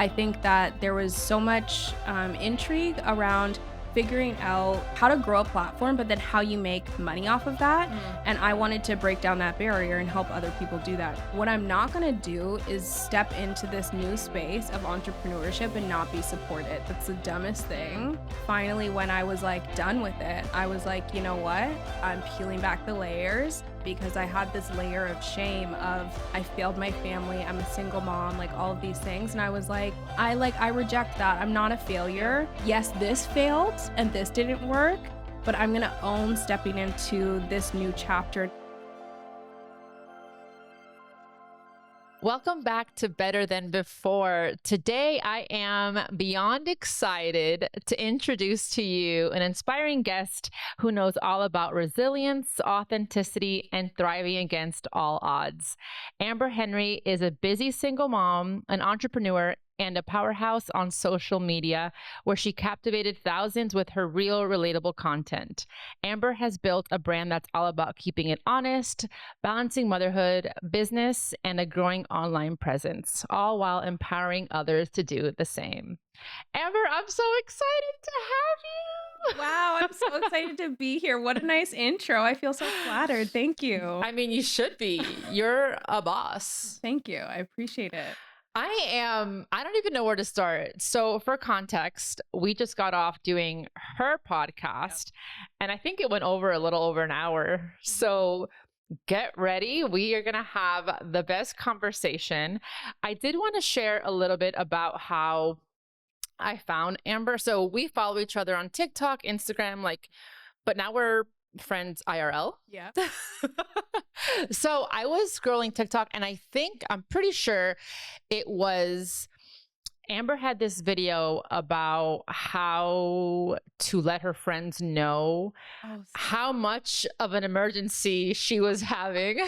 I think that there was so much intrigue around figuring out how to grow a platform, but then how you make money off of that. And I wanted to break down that barrier and help other people do that. What I'm not going to do is step into this new space of entrepreneurship and not be supported. That's the dumbest thing. Finally, when I was like done with it, I was like, you know what? I'm peeling back the layers, because I had this layer of shame of I failed my family, I'm a single mom, like all of these things. And I was like, I reject that. I'm not a failure. Yes, this failed and this didn't work, but I'm gonna own stepping into this new chapter. Welcome back to Better Than Before. Today, I am beyond excited to introduce to you an inspiring guest who knows all about resilience, authenticity, and thriving against all odds. Amber Henry is a busy single mom, an entrepreneur, and a powerhouse on social media, where she captivated thousands with her real, relatable content. Amber has built a brand that's all about keeping it honest, balancing motherhood, business, and a growing online presence, all while empowering others to do the same. Amber, I'm so excited to have you. Wow, I'm so excited to be here. What a nice intro. I feel so flattered. Thank you. I mean, you should be. You're a boss. Thank you. I appreciate it. I don't even know where to start. So for context, we just got off doing her podcast, and I think it went over a little over an hour. So get ready. We are going to have the best conversation. I did want to share a little bit about how I found Amber. So we follow each other on TikTok, Instagram, but now we're friends IRL. Yeah. So I was scrolling TikTok, and I'm pretty sure it was Amber had this video about how to let her friends know how much of an emergency she was having.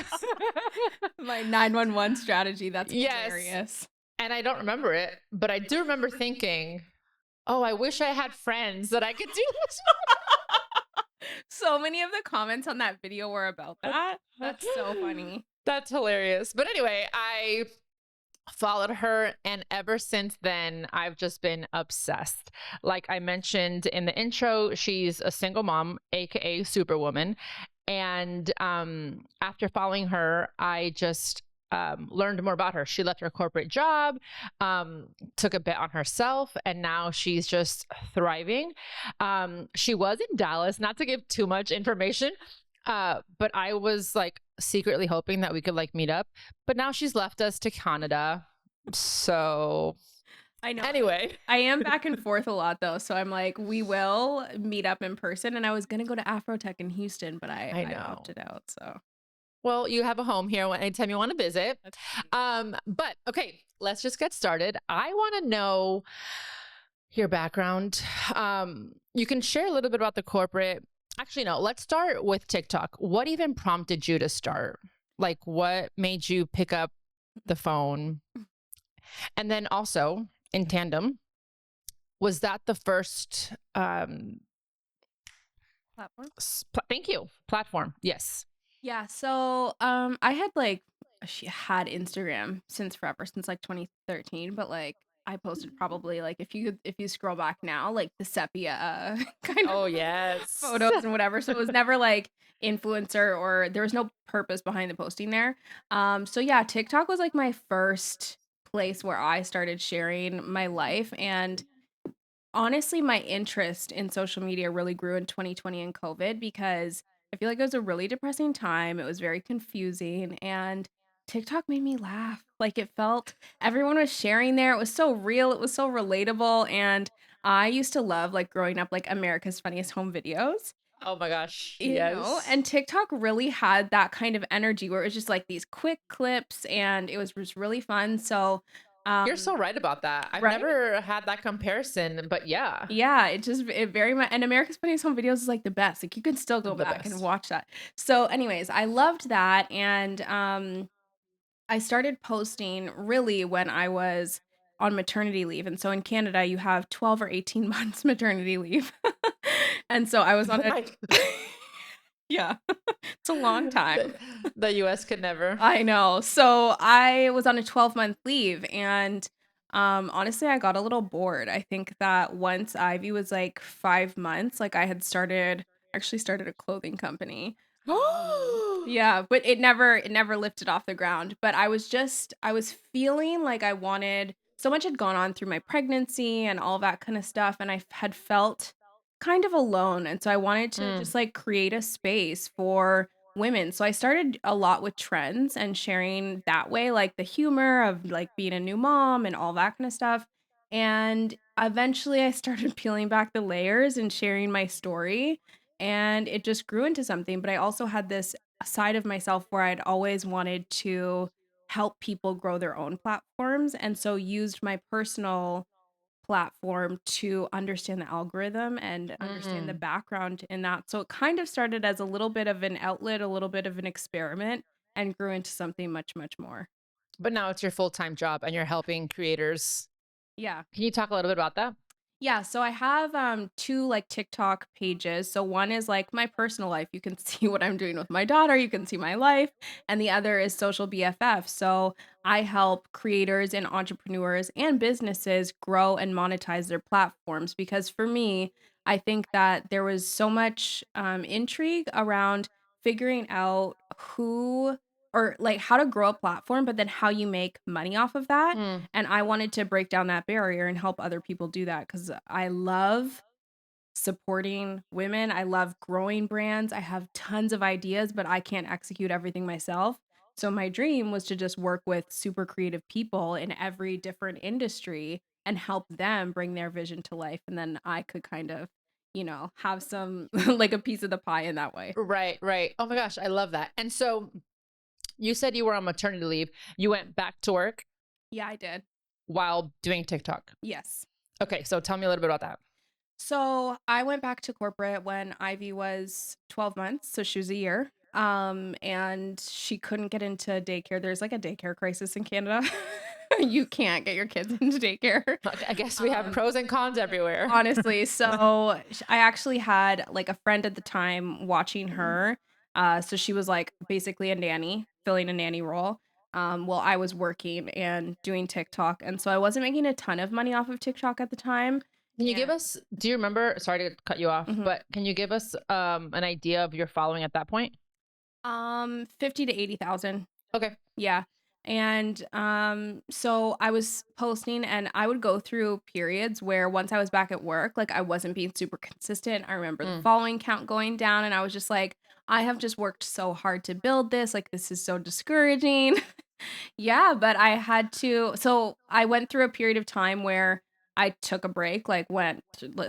My 911 strategy. That's Yes. hilarious. And I don't remember it, but I do remember thinking, oh, I wish I had friends that I could do this. So many of the comments on that video were about that. That's so funny. That's hilarious. But anyway, I followed her, and ever since then, I've just been obsessed. Like I mentioned in the intro, she's a single mom, aka Superwoman. And after following her, I just learned more about her. She left her corporate job, took a bet on herself, and now she's just thriving. She was in Dallas, not to give too much information, but I was secretly hoping that we could meet up. But now she's left us to Canada. So I know. Anyway, I am back and forth a lot though. So I'm like, we will meet up in person. And I was going to go to Afrotech in Houston, but I opted out. So. Well, you have a home here anytime you want to visit. But okay, let's just get started. I want to know your background. You can share a little bit about the corporate. Actually, no, let's start with TikTok. What even prompted you to start? What made you pick up the phone? And then also, in tandem, was that the first platform? Thank you. Platform. Yes. Yeah. So I had Instagram since forever, since 2013, but I posted probably if you scroll back now, the sepia kind of yes photos and whatever. So it was never influencer, or there was no purpose behind the posting there. So yeah, TikTok was my first place where I started sharing my life. And honestly, my interest in social media really grew in 2020 and COVID, because I feel like it was a really depressing time. It was very confusing, and TikTok made me laugh. It felt everyone was sharing there. It was so real. It was so relatable. And I used to love growing up America's Funniest Home Videos. Oh my gosh. You know, and TikTok really had that kind of energy where it was just these quick clips, and it was just really fun. So you're so right about that. I've never had that comparison, but yeah. Yeah, it very much, and America's Funniest Home Videos is the best. You can still go back and watch that. So anyways, I loved that. And I started posting really when I was on maternity leave. And so in Canada, you have 12 or 18 months maternity leave. And so I was on yeah, it's a long time. The US could never. I know. So I was on a 12-month leave, and Honestly, I got a little bored. I think that once Ivy was like 5 months, like I had actually started a clothing company. Yeah, but it never lifted off the ground. But I was feeling like I wanted so much had gone on through my pregnancy and all that kind of stuff, and had felt kind of alone. And so I wanted to Mm, just like create a space for women. So I started a lot with trends and sharing that way, like the humor of like being a new mom and all that kind of stuff. And eventually I started peeling back the layers and sharing my story, and it just grew into something. But I also had this side of myself where I'd always wanted to help people grow their own platforms, and so used my personal platform to understand the algorithm and understand the mm. background in that. So it kind of started as a little bit of an outlet, a little bit of an experiment, and grew into something much, much more. But now it's your full-time job and you're helping creators. Yeah. Can you talk a little bit about that? Yeah, so I have two like TikTok pages. So one is like my personal life. You can see what I'm doing with my daughter, you can see my life, and the other is social BFF. So I help creators and entrepreneurs and businesses grow and monetize their platforms, because for me, I think that there was so much intrigue around figuring out who or like how to grow a platform, but then how you make money off of that. Mm. And I wanted to break down that barrier and help other people do that, because I love supporting women. I love growing brands. I have tons of ideas, but I can't execute everything myself. So my dream was to just work with super creative people in every different industry and help them bring their vision to life. And then I could kind of, have some like a piece of the pie in that way. Right, right. Oh my gosh, I love that. And so you said you were on maternity leave. You went back to work Yeah, I did. while doing TikTok. Yes. Okay, so tell me a little bit about that. So I went back to corporate when Ivy was 12 months. So she was a year. And she couldn't get into daycare. There's like a daycare crisis in Canada. You can't get your kids into daycare. I guess we have Um, pros and cons everywhere. Honestly, so I actually had like a friend at the time watching her. So she was like basically a nanny, filling a nanny role. While I was working and doing TikTok. And so I wasn't making a ton of money off of TikTok at the time. Can you give And us, do you remember, sorry to cut you off, mhm. but can you give us an idea of your following at that point? 50 to 80,000. Okay. Yeah. And so I was posting, and I would go through periods where once I was back at work, like I wasn't being super consistent. I remember the Mm. following count going down, and I was just like, I have just worked so hard to build this. Like, this is so discouraging. Yeah, but I had to, so I went through a period of time where I took a break, like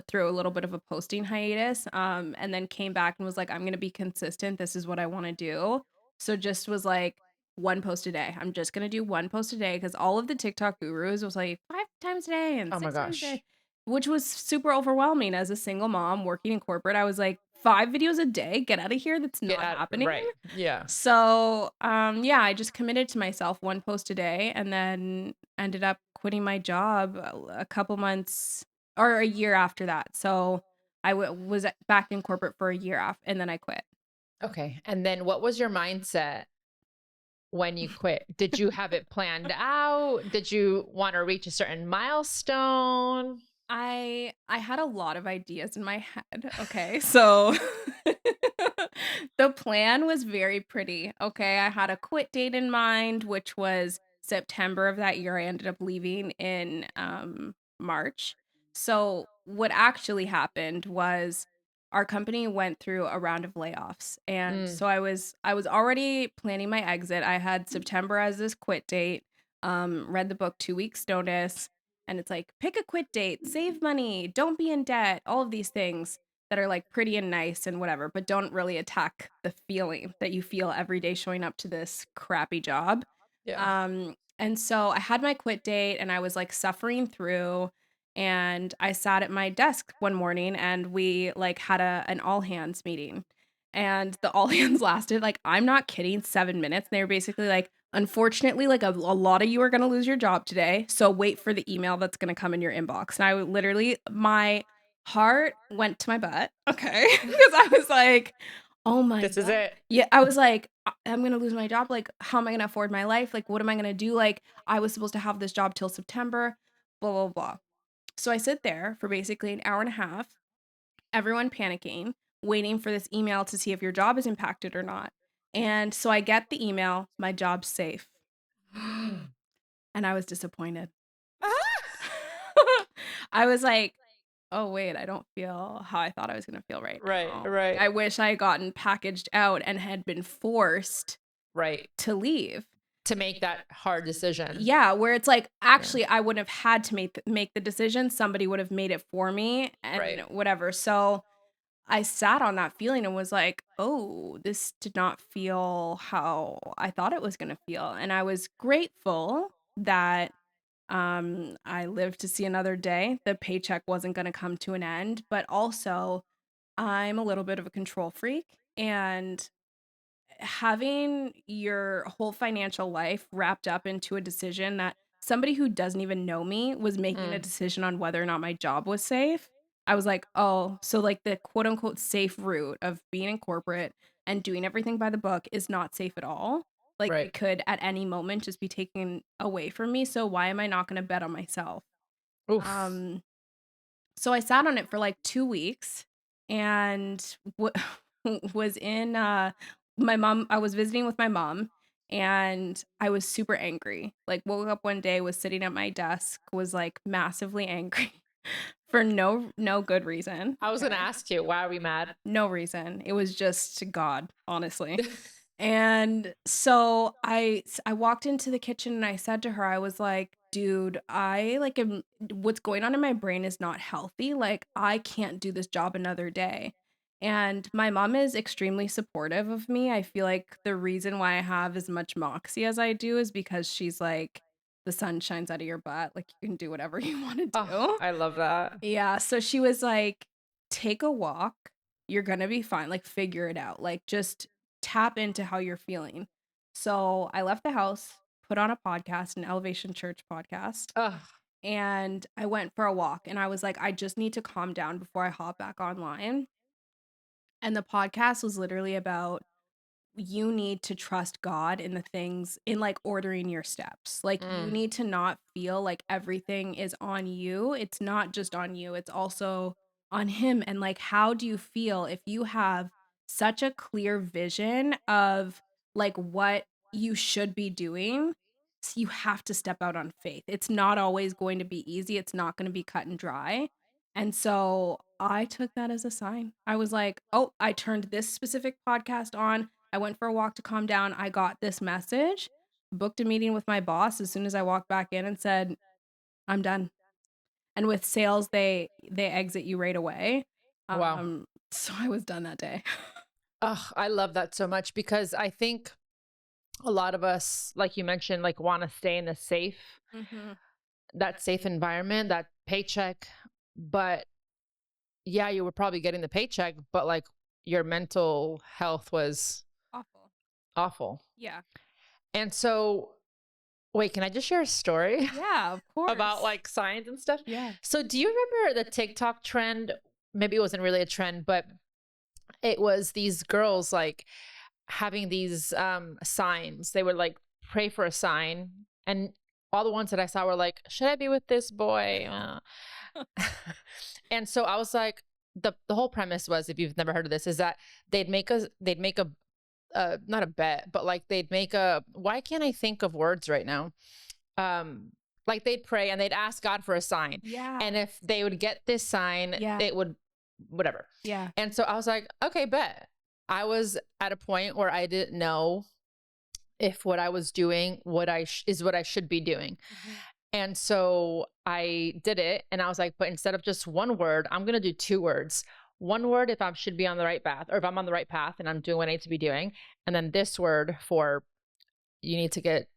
through a little bit of a posting hiatus, and then came back and was like, I'm gonna be consistent. This is what I want to do. So just was like one post a day. I'm just gonna do one post a day, because all of the TikTok gurus was like 5 times a day and Oh my 6 times a gosh. day, which was super overwhelming as a single mom working in corporate. I was like, 5 videos a day? Get out of here. That's Get not out. happening. Right. Yeah. So, yeah, I just committed to myself one post a day, and then ended up quitting my job a couple months or a year after that. So was back in corporate for a year after, and then I quit. Okay. And then what was your mindset when you quit? Did you have it planned out? Did you want to reach a certain milestone? I had a lot of ideas in my head. Okay. So the plan was very pretty. Okay. I had a quit date in mind, which was September of that year. I ended up leaving in March. So what actually happened was our company went through a round of layoffs. And Mm, so I was already planning my exit. I had September as this quit date. Read the book 2 weeks notice, and it's like, pick a quit date, save money, don't be in debt, all of these things that are like pretty and nice and whatever, but don't really attack the feeling that you feel every day showing up to this crappy job. yeah. And so I had my quit date, and I was like suffering through, and I sat at my desk one morning, and we like had an all hands meeting. And the all hands lasted, like, I'm not kidding, 7 minutes. And they were basically like, unfortunately, like a lot of you are going to lose your job today. So wait for the email that's going to come in your inbox. And I would literally, my heart went to my butt. Okay. Because I was like, oh my This is God. it. Yeah. I was like, I'm going to lose my job. Like, how am I going to afford my life? Like, what am I going to do? Like, I was supposed to have this job till September. blah, blah, blah. So I sit there for basically an hour and a half, everyone panicking, waiting for this email to see if your job is impacted or not. And so I get the email, my job's safe. And I was disappointed. I was like, oh, wait, I don't feel how I thought I was going to feel right Right, now. right. I wish I had gotten packaged out and had been forced Right. to leave. To make that hard decision. Yeah, where it's like, actually, I wouldn't have had to make the decision. Somebody would have made it for me and whatever. So I sat on that feeling and was like, oh, this did not feel how I thought it was going to feel. And I was grateful that I lived to see another day. The paycheck wasn't going to come to an end, but also I'm a little bit of a control freak, and having your whole financial life wrapped up into a decision that somebody who doesn't even know me was making a decision on whether or not my job was safe. I was like, oh, so like the quote unquote safe route of being in corporate and doing everything by the book is not safe at all. Like it could at any moment just be taken away from me. So why am I not going to bet on myself? Oof. So I sat on it for like 2 weeks and was in my mom. I was visiting with my mom and I was super angry. Like woke up one day, was sitting at my desk, was like massively angry for no good reason. I was going to ask you, why are we mad? No reason. It was just God, honestly. And so I walked into the kitchen and I said to her, I was like, dude, I like what's going on in my brain is not healthy. Like I can't do this job another day. And my mom is extremely supportive of me. I feel like the reason why I have as much moxie as I do is because she's like, the sun shines out of your butt. Like you can do whatever you want to do. Oh, I love that. Yeah. So she was like, take a walk. You're going to be fine. Like, figure it out. Like, just tap into how you're feeling. So I left the house, put on a podcast, an Elevation Church podcast, and I went for a walk. And I was like, I just need to calm down before I hop back online. And the podcast was literally about you need to trust God in the things in like ordering your steps. Like you need to not feel like everything is on you. It's not just on you, it's also on him. And like how do you feel if you have such a clear vision of like what you should be doing? So you have to step out on faith. It's not always going to be easy. It's not going to be cut and dry. And so I took that as a sign. I was like, oh, I turned this specific podcast on. I went for a walk to calm down. I got this message, booked a meeting with my boss as soon as I walked back in and said, I'm done. And with sales, they exit you right away. Wow. So I was done that day. Oh, I love that so much because I think a lot of us, like you mentioned, like want to stay in the safe, that safe environment, that paycheck. But yeah, you were probably getting the paycheck, but like your mental health was awful. Yeah. And so, wait, can I just share a story? Yeah, of course. About like signs and stuff? Yeah. So do you remember the TikTok trend? Maybe it wasn't really a trend, but it was these girls like having these signs. They would like pray for a sign, and all the ones that I saw were like, should I be with this boy? And so I was like, the whole premise was, if you've never heard of this, is that they'd make a not a bet, but like they'd make a, why can't I think of words right now? Like they'd pray and they'd ask God for a sign. Yeah. And if they would get this sign, it would whatever. Yeah. And so I was like, okay, bet. I was at a point where I didn't know if what I was doing, is what I should be doing. And so I did it, and I was like, but instead of just one word, I'm going to do 2 words. One word if I should be on the right path, or if I'm on the right path and I'm doing what I need to be doing. And then this word for you need to get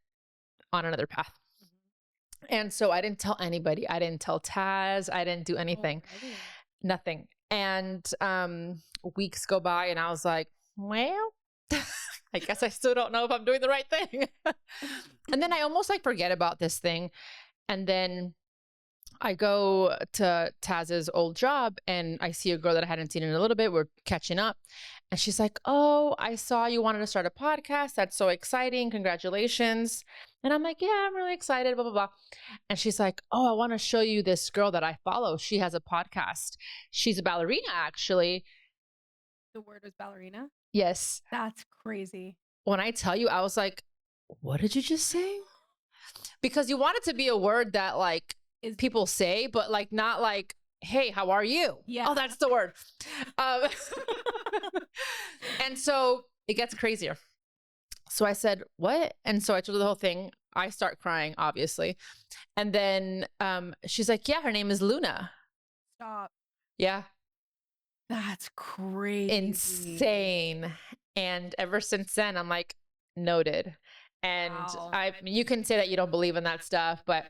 on another path. And so I didn't tell anybody. I didn't tell Taz. I didn't do anything. Nothing. And weeks go by and I was like, well, I guess I still don't know if I'm doing the right thing. And then I almost like forget about this thing. And then I go to Taz's old job and I see a girl that I hadn't seen in a little bit. We're catching up. And she's like, "Oh, I saw you wanted to start a podcast. That's so exciting. Congratulations." And I'm like, "Yeah, I'm really excited, blah, blah, blah." And she's like, "Oh, I want to show you this girl that I follow. She has a podcast. She's a ballerina, actually." The word was ballerina. Yes. That's crazy. When I tell you, I was like, "What did you just say?" Because you want it to be a word that like people say, but like not like, "Hey, how are you?" Yeah. Oh, that's the word. Um, and so it gets crazier. So I said, "What?" And so I told her the whole thing. I start crying, obviously. And then she's like, "Yeah, her name is Luna." Stop. Yeah. That's crazy. Insane. And ever since then, I'm like, noted. And Wow. you can say that you don't believe in that stuff, but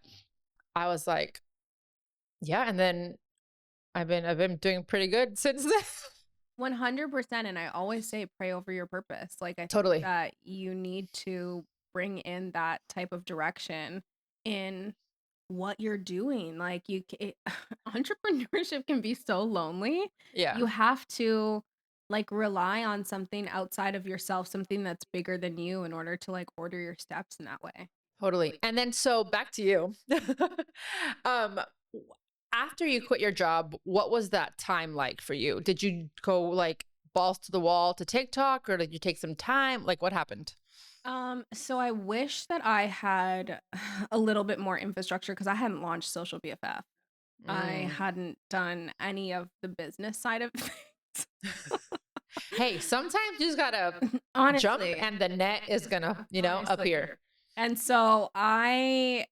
I was like, yeah. And then I've been doing pretty good since then. 100%. And I always say pray over your purpose. Like, I think Totally. that you need to bring in that type of direction in what you're doing. Like, entrepreneurship can be so lonely. Yeah. You have to like rely on something outside of yourself, something that's bigger than you in order to like order your steps in that way. Totally. And then so back to you. um After you quit your job, what was that time like for you? Did you go like balls to the wall to TikTok, or did you take some time? Like what happened? So I wish that I had a little bit more infrastructure because I hadn't launched Social BFF. I Mm. hadn't done any of the business side of things. Hey, sometimes you just gotta jump Honestly. and the net is gonna, Honestly. appear. And so I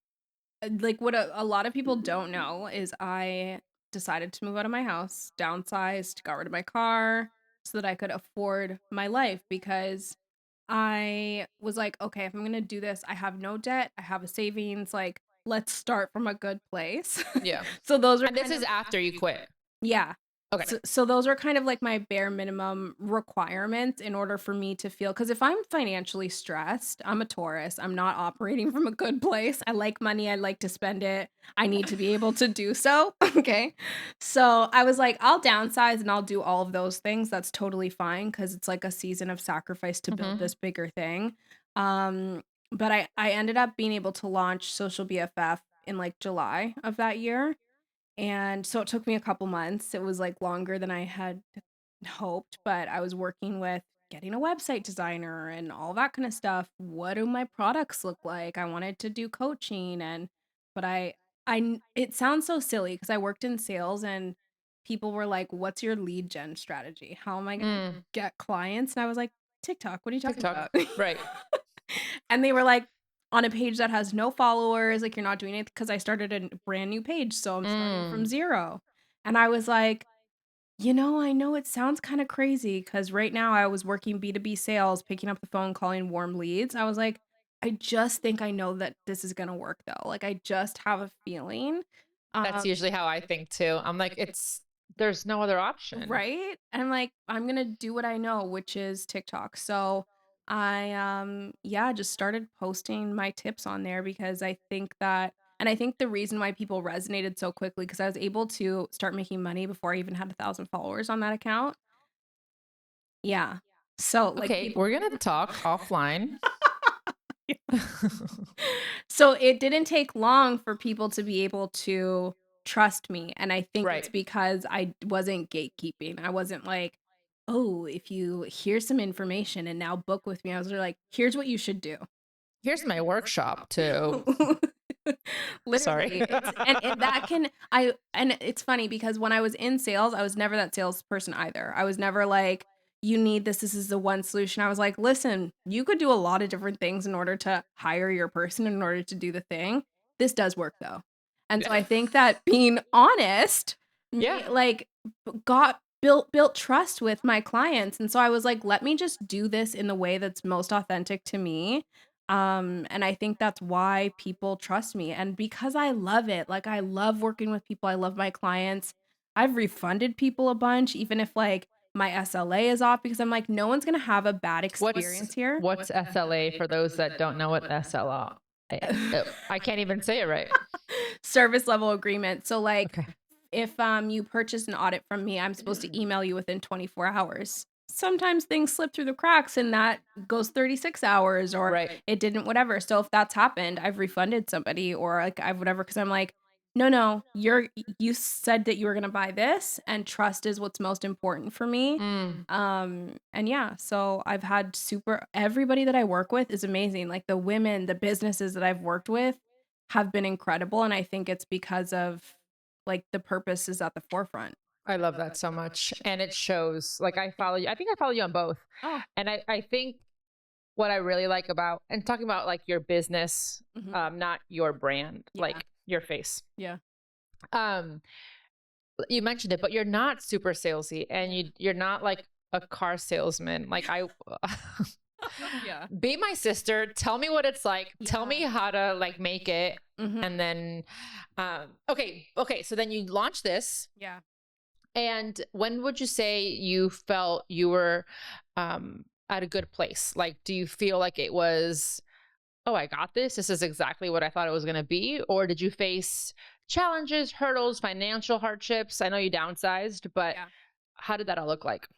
like what a lot of people don't know is I decided to move out of my house, downsized, got rid of my car so that I could afford my life because I was like, okay, if I'm gonna do this, I have no debt, I have a savings, like let's start from a good place. Yeah. So those are And this is after you quit. yeah. Okay. So those are kind of like my bare minimum requirements in order for me to feel, because if I'm financially stressed, I'm a Taurus. I'm not operating from a good place. I like money. I like to spend it. I need to be able to do so. Okay. So I was like, I'll downsize and I'll do all of those things. That's totally fine because it's like a season of sacrifice to build this bigger thing. Um, but I ended up being able to launch Social BFF in like July of that year, and so it took me a couple months. It was like longer than I had hoped, but I was working with getting a website designer and all that kind of stuff. What do my products look like? I wanted to do coaching, and but it sounds so silly because I worked in sales and people were like, "What's your lead gen strategy? How am I going to get clients?" And I was like, "TikTok. What are you talking TikTok. about?" Right. And they were like, on a page that has no followers, like you're not doing it because I started a brand new page. So I'm starting from zero. And I was like, I know it sounds kind of crazy because right now I was working B2B sales, picking up the phone, calling warm leads. I was like, I just think I know that this is going to work though. Like I just have a feeling. That's usually how I think too. I'm like, there's no other option. Right? And I'm like, I'm gonna do what I know, which is TikTok. So I yeah, just started posting my tips on there because I think that, and I think the reason why people resonated so quickly because I was able to start making money before I even had 1,000 followers on that account. Yeah. So like Okay, we're gonna talk offline. so it didn't take long for people to be able to trust me. And I think it's Right. because I wasn't gatekeeping. I wasn't like, oh, if you here's some information and now book with me. I was like, here's what you should do. Here's my workshop too. Literally. Sorry. And that can and it's funny because when I was in sales, I was never that salesperson either. I was never like, you need this, this is the one solution. I was like, listen, you could do a lot of different things in order to hire your person in order to do the thing. This does work though. And so I think that being honest, Yeah. like got built trust with my clients. And so I was like, let me just do this in the way that's most authentic to me. And I think that's why people trust me. And because I love it, like I love working with people, I love my clients. I've refunded people a bunch, even if like my SLA is off, because I'm like, no one's gonna have a bad experience here. What's SLA for those that don't know what SLA? I can't even say it right. Service level agreement. So like Okay. if you purchase an audit from me, I'm supposed to email you within 24 hours. Sometimes things slip through the cracks and that goes 36 hours or Right. it didn't whatever. So if that's happened, I've refunded somebody or like I've whatever cuz I'm like no, you said that you were going to buy this and trust is what's most important for me. Mm, And yeah, so I've had everybody that I work with is amazing. Like the women, the businesses that I've worked with have been incredible and I think it's because of like the purpose is at the forefront. I love that so much. And it shows. Like I follow you. I think I follow you on both. Oh. And I think what I really like about and talking about like your business, Mhm. not your brand, Yeah. like your face. Yeah. Um, you mentioned it, but you're not super salesy and you're not like a car salesman. Like I Yeah. be my sister, tell me what it's like, tell me Yeah. how to like make it. Mhm. And then okay, so then you launch this. Yeah. And when would you say you felt you were at a good place? Like, do you feel like it was, oh, I got this. This is exactly what I thought it was going to be? Or did you face challenges, hurdles, financial hardships? I know you downsized, but Yeah. how did that all look like?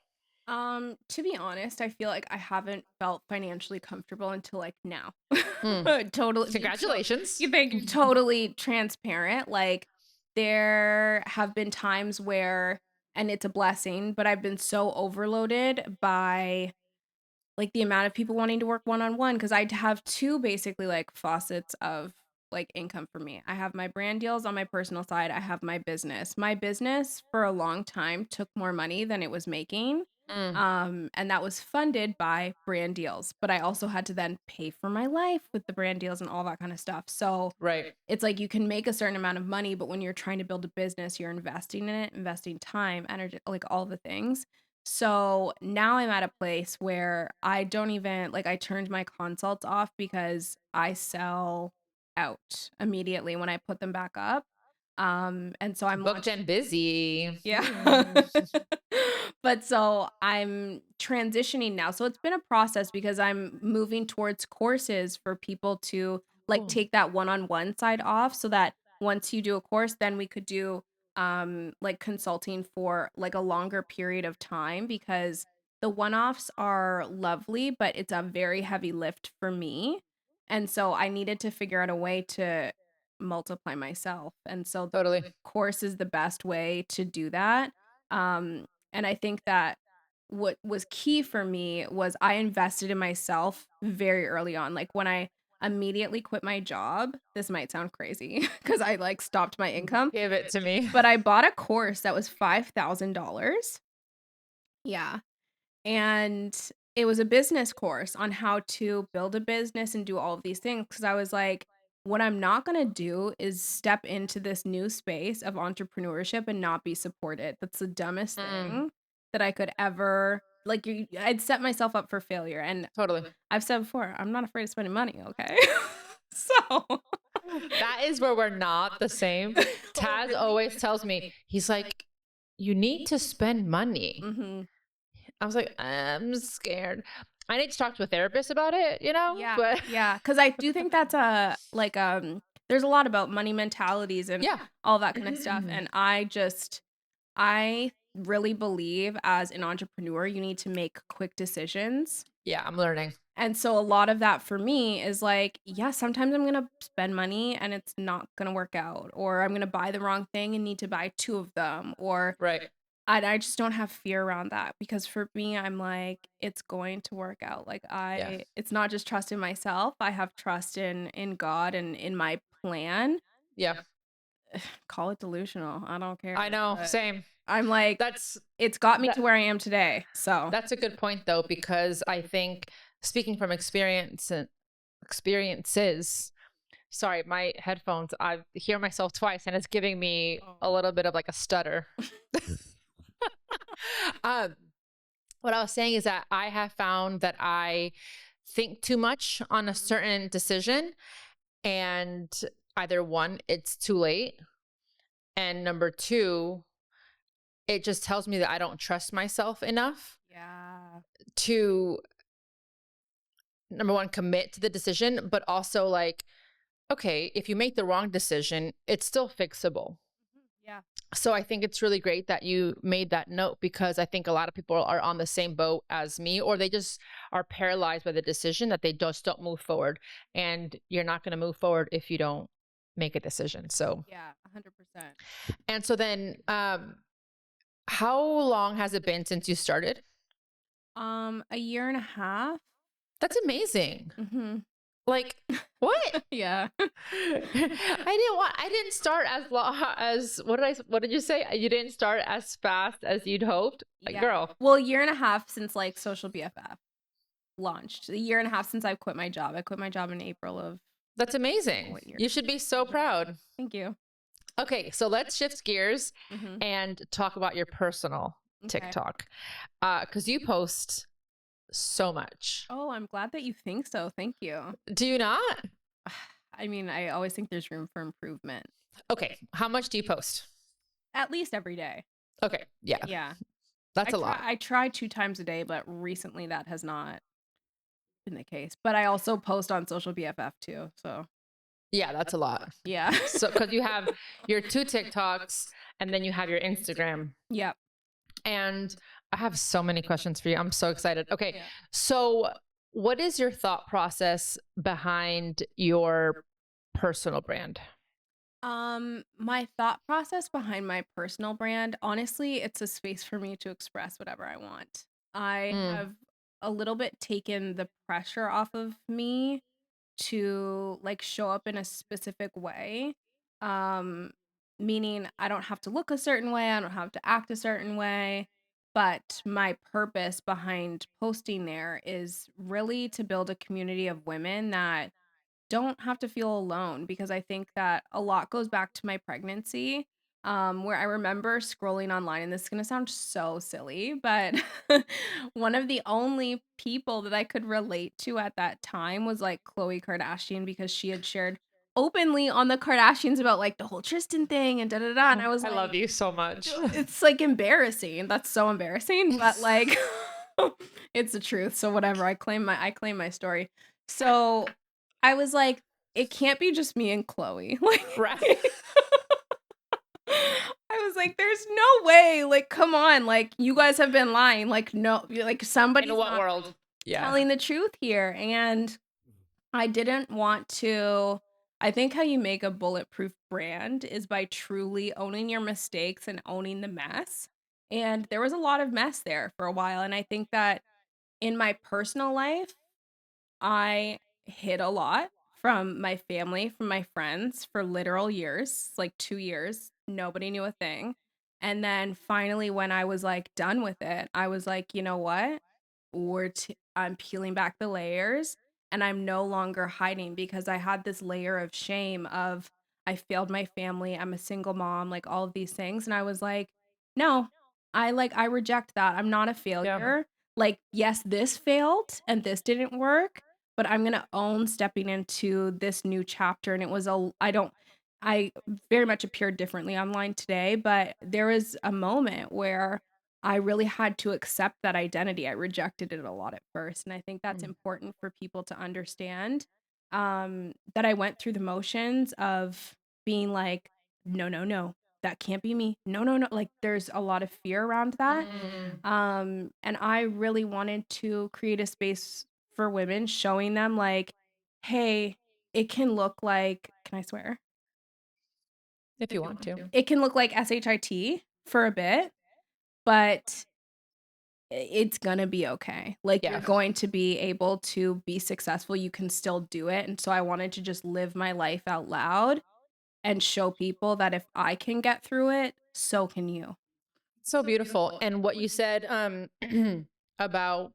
To be honest, I feel like I haven't felt financially comfortable until like now. Mm. Totally. Congratulations. You think totally transparent. Like there have been times where, and it's a blessing, but I've been so overloaded by like the amount of people wanting to work one-on-one because I have two basically like faucets of like income for me. I have my brand deals on my personal side. I have my business. My business for a long time took more money than it was making. Mm, And that was funded by brand deals. But I also had to then pay for my life with the brand deals and all that kind of stuff. So right. it's like you can make a certain amount of money, but when you're trying to build a business, you're investing in it, investing time, energy, like all the things. So now I'm at a place where I don't even like I turned my consults off because I sell out immediately when I put them back up. And so I'm Booked launching. and busy. Yeah. But so I'm transitioning now. So it's been a process because I'm moving towards courses for people to like Cool. take that one-on-one side off so that once you do a course, then we could do like consulting for like a longer period of time because the one-offs are lovely, but it's a very heavy lift for me. And so I needed to figure out a way to multiply myself. And so Totally. course is the best way to do that. And I think that what was key for me was I invested in myself very early on. Like when I immediately quit my job, this might sound crazy because I like stopped my income, Give it to me. but I bought a course that was $5,000. Yeah. And it was a business course on how to build a business and do all of these things because I was like, what I'm not going to do is step into this new space of entrepreneurship and not be supported. That's the dumbest Mm, thing that I could ever like I'd set myself up for failure. And totally. I've said before, I'm not afraid of spending money, okay? So That is where we're not the same. Taz always tells me, he's like, you need to spend money. hmm I was like, I'm scared. I need to talk to a therapist about it, you know? yeah, But yeah, because I do think that's a like there's a lot about money mentalities and yeah. all that kind of stuff. And I really believe as an entrepreneur, you need to make quick decisions. Yeah, I'm learning. And so a lot of that for me is like, yeah, sometimes I'm going to spend money and it's not going to work out, or I'm going to buy the wrong thing and need to buy two of them, or Right. I just don't have fear around that because for me, I'm like, it's going to work out. Like Yeah. it's not just trust in myself. I have trust in God and in my plan. Yeah. Call it delusional. I don't care. I know. But Same. I'm like, That's it's got me that, to where I am today. So that's a good point though, because I think speaking from experiences, sorry, my headphones, I hear myself twice and it's giving me a little bit of like a stutter. um, what I was saying is that I have found that I think too much on a certain decision, and either one, it's too late, and number two, it just tells me that I don't trust myself enough yeah. to, number one, commit to the decision, but also like okay, if you make the wrong decision, it's still fixable. Yeah. So I think it's really great that you made that note, because I think a lot of people are on the same boat as me, or they just are paralyzed by the decision that they just don't move forward. And you're not going to move forward if you don't make a decision. So, Yeah, 100%. and so then, how long has it been since you started? A year and a half. That's amazing. Mm-hmm. Like, what? Yeah. I didn't start as long as, what did you say? You didn't start as fast as you'd hoped? Yeah. Girl. Well, a year and a half since like Social BFF launched. A year and a half since I quit my job. I quit my job in April of. That's amazing. What year? You should be so proud. Thank you. Okay, so let's shift gears Mm-hmm. and talk about your personal Okay. TikTok. Because you post so much. Oh, I'm glad that you think so. Thank you. Do you not? I mean, I always think there's room for improvement. Okay, how much do you post? At least every day. Okay, yeah. Yeah. That's a lot. I try 2 times a day, but recently that has not been the case. But I also post on Social BFF too. So Yeah, that's a lot. yeah. So, because you have your 2 TikToks and then you have your Instagram. Yep. And I have so many questions for you. I'm so excited. Okay, Yeah. so what is your thought process behind your personal brand? My thought process behind my personal brand, honestly, it's a space for me to express whatever I want. I have a little bit taken the pressure off of me to like show up in a specific way. Um, Meaning I don't have to look a certain way, I don't have to act a certain way. But my purpose behind posting there is really to build a community of women that don't have to feel alone, because I think that a lot goes back to my pregnancy, where I remember scrolling online, and this is gonna sound so silly, but one of the only people that I could relate to at that time was like Khloe Kardashian, because she had shared openly on the Kardashians about like the whole Tristan thing and da da da. And I was I like, love you so much. it's like embarrassing. That's so embarrassing, but like it's the truth. So whatever. I claim my story. So I was like, it can't be just me and Chloe. Like, Right. I was like, there's no way. Like, come on. Like, you guys have been lying. Like, no, like somebody's In what not world? Yeah. telling the truth here. And I didn't want to. I think how you make a bulletproof brand is by truly owning your mistakes and owning the mess. And there was a lot of mess there for a while. And I think that in my personal life, I hid a lot from my family, from my friends for literal years, like 2 years. Nobody knew a thing. And then finally, when I was like done with it, I was like, you know what? I'm peeling back the layers, and I'm no longer hiding, because I had this layer of shame of I failed my family, I'm a single mom, like all of these things. And I was like, no, I reject that. I'm not a failure. Like, yes, this failed and this didn't work, but I'm gonna own stepping into this new chapter. And it was I very much appeared differently online today, but there was a moment where I really had to accept that identity. I rejected it a lot at first. And I think that's important for people to understand, that I went through the motions of being like, no, no, no, that can't be me. No, no, no. Like, there's a lot of fear around that. And I really wanted to create a space for women, showing them like, hey, it can look like, can I swear? If you want to. It can look like SHIT for a bit, but it's gonna be okay. Like, Yeah. you're going to be able to be successful. You can still do it. And so I wanted to just live my life out loud and show people that if I can get through it, so can you. So beautiful. And what you said about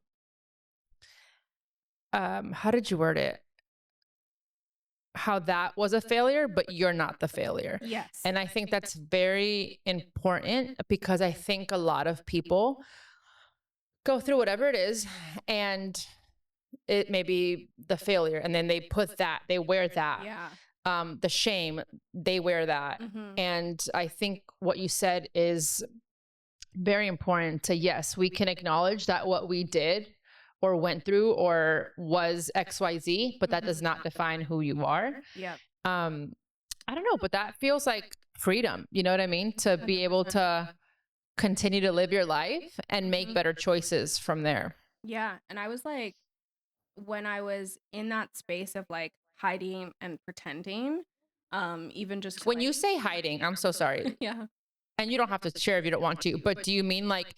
how did you word it? How that was a failure, but you're not the failure. Yes. And I think that's very important, because I think a lot of people go through whatever it is, and it may be the failure, and then they wear that. Yeah. The shame, they wear that. And I think what you said is very important to, yes, we can acknowledge that what we did or went through or was XYZ, but that does not define who you are. Yeah. Um, I don't know, but that feels like freedom. You know what I mean? To be able 100%. to continue to live your life and make Mhm. better choices from there. Yeah. And I was like, when I was in that space of like hiding and pretending, even just to When like, you say hiding, I'm so sorry. yeah. And you don't have to share if you don't want to, but do you mean like,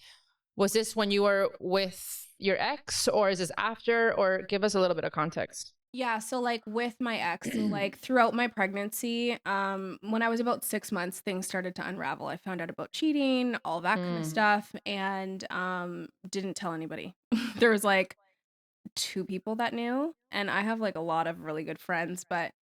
was this when you were with your ex, or is this after, or give us a little bit of context? Yeah, so, like, with my ex, so, like, throughout my pregnancy, when I was about 6 months, things started to unravel. I found out about cheating, all that kinda Mm, stuff, and, didn't tell anybody. There was, like, 2 people that knew, and I have, like, a lot of really good friends, but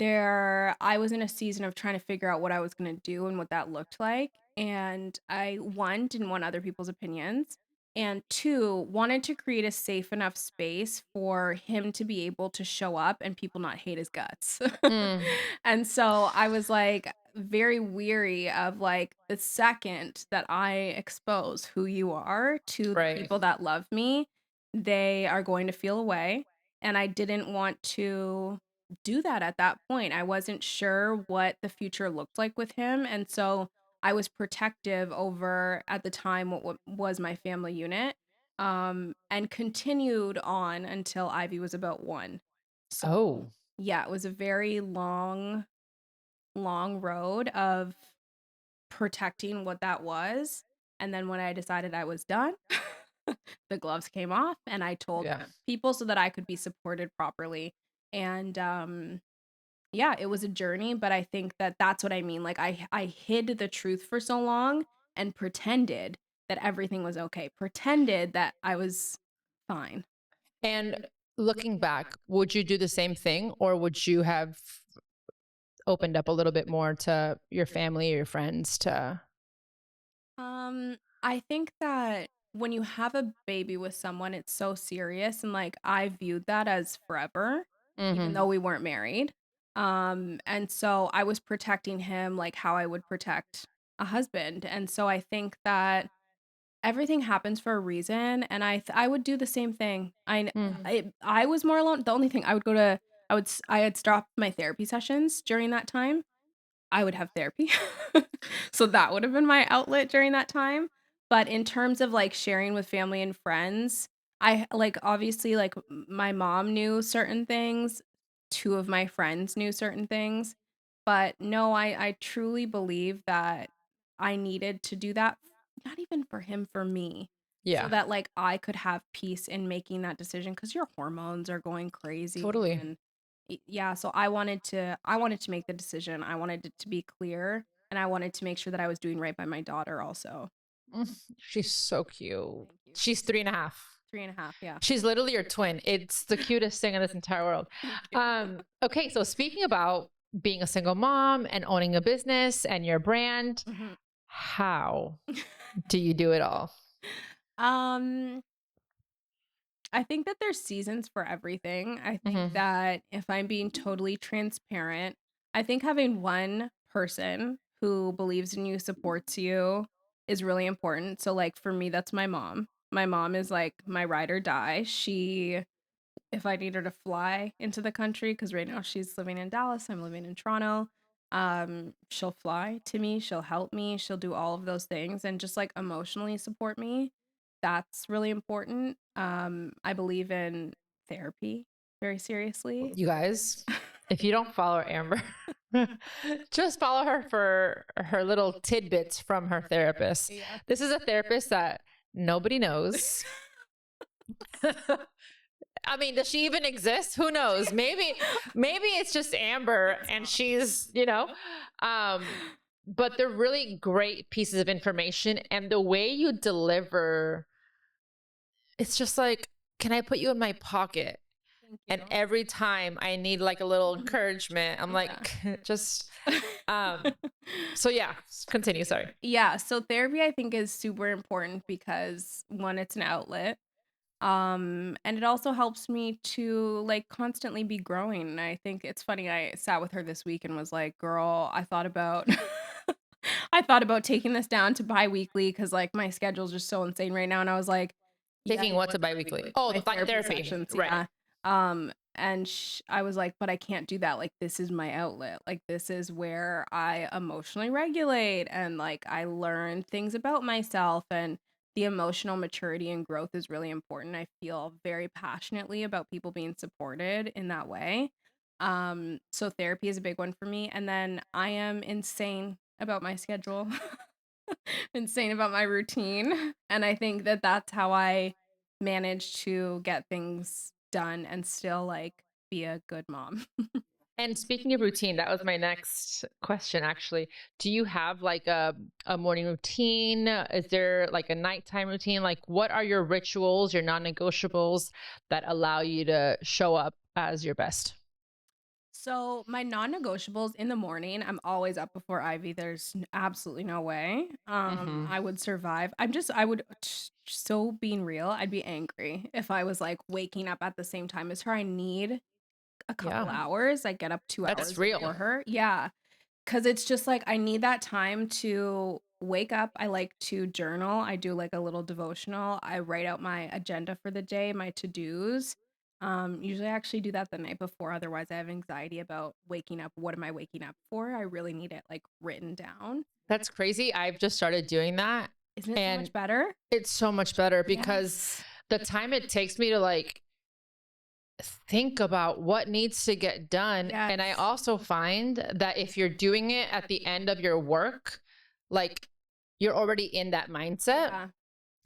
I was in a season of trying to figure out what I was gonna do and what that looked like, and I, 1, didn't want other people's opinions, and 2, wanted to create a safe enough space for him to be able to show up and people not hate his guts. mm, And so, I was, like, very weary of, like, the second that I expose who you are to the right. people that love me, they are going to feel away, and I didn't want to do that at that point. I wasn't sure what the future looked like with him, and so I was protective over, at the time, what was my family unit, and continued on until Ivy was about 1. So, Oh, yeah, it was a very long, long road of protecting what that was, and then when I decided I was done, the gloves came off, and I told yeah. people so that I could be supported properly, and, yeah, it was a journey, but I think that that's what I mean, like, I hid the truth for so long and pretended that everything was okay, pretended that I was fine. And looking back, would you do the same thing, or would you have opened up a little bit more to your family or your friends to? I think that when you have a baby with someone, it's so serious, and, like, I viewed that as forever, even Mhm. though we weren't married, and so I was protecting him like how I would protect a husband, and so I think that everything happens for a reason, and I would do the same thing. Mm. I was more alone. The only thing I would go to I had stopped my therapy sessions during that time. I would have therapy. So that would have been my outlet during that time. But in terms of, like, sharing with family and friends, obviously, like, my mom knew certain things, 2 of my friends knew certain things, but no, I truly believe that I needed to do that, not even for him, for me, so Yeah, that, like, I could have peace in making that decision because your hormones are going crazy totally. and yeah, so I wanted to make the decision. I wanted it to be clear, and I wanted to make sure that I was doing right by my daughter also. Mm, she's so cute. Thank you. She's 3.5. 3.5, yeah. She's literally your twin. It's the cutest thing in this entire world. Thank you. Okay, so speaking about being a single mom and owning a business and your brand, Mhm. how do you do it all? Um, I think that there's seasons for everything. I think Hmm. that if I'm being totally transparent, I think having one person who believes in you, supports you is really important. So, like, for me, that's my mom. My mom is like my ride or die. If I need her to fly into the country, because right now she's living in Dallas, I'm living in Toronto, she'll fly to me, she'll help me, she'll do all of those things and just, like, emotionally support me. That's really important. I believe in therapy very seriously. You guys, if you don't follow Amber, just follow her for her little tidbits from her therapist. Yeah. This is a therapist that nobody knows. I mean, does she even exist? Who knows? Maybe it's just Amber and she's, but they're really great pieces of information, and the way you deliver, it's just like, can I put you in my pocket? Thank And you. every time I need like a little encouragement, I'm Yeah. like, just so yeah, continue, sorry. Yeah, so therapy I think is super important because, 1, it's an outlet. And it also helps me to, like, constantly be growing. And I think it's funny, I sat with her this week and was like, "Girl, I thought about I thought about taking this down to biweekly because, like, my schedule's just so insane right now." And I was like, "Yeah, Taking what to biweekly? Oh, my the therapy therapy, sessions, right? yeah." I was like, but I can't do that. Like, this is my outlet. Like, this is where I emotionally regulate and like I learn things about myself. And the emotional maturity and growth is really important. I feel very passionately about people being supported in that way. So therapy is a big one for me. And then I am insane about my schedule, insane about my routine. And I think that that's how I manage to get things done and still like be a good mom. And speaking of routine, that was my next question actually. Do you have like a morning routine? Is there like a nighttime routine? Like what are your rituals, your non-negotiables that allow you to show up as your best? So my non-negotiables in the morning, I'm always up before Ivy. There's absolutely no way Hmm. I would survive. I would so being real, I'd be angry if I was like waking up at the same time as her. I need a couple Yeah, hours. I get up two that's hours real. before her. Yeah. 'Cause it's just, like, I need that time to wake up. I like to journal. I do, like, a little devotional. I write out my agenda for the day, my to-dos. Usually I actually do that the night before, otherwise I have anxiety about waking up. What am I waking up for? I really need it, like, written down. That's crazy. I've just started doing that. Isn't it so And much better? it's so much better because Yes. the time it takes me to like think about what needs to get done. And I Yes. also find that if you're doing it at the end of your work, like you're already in that mindset. Yeah.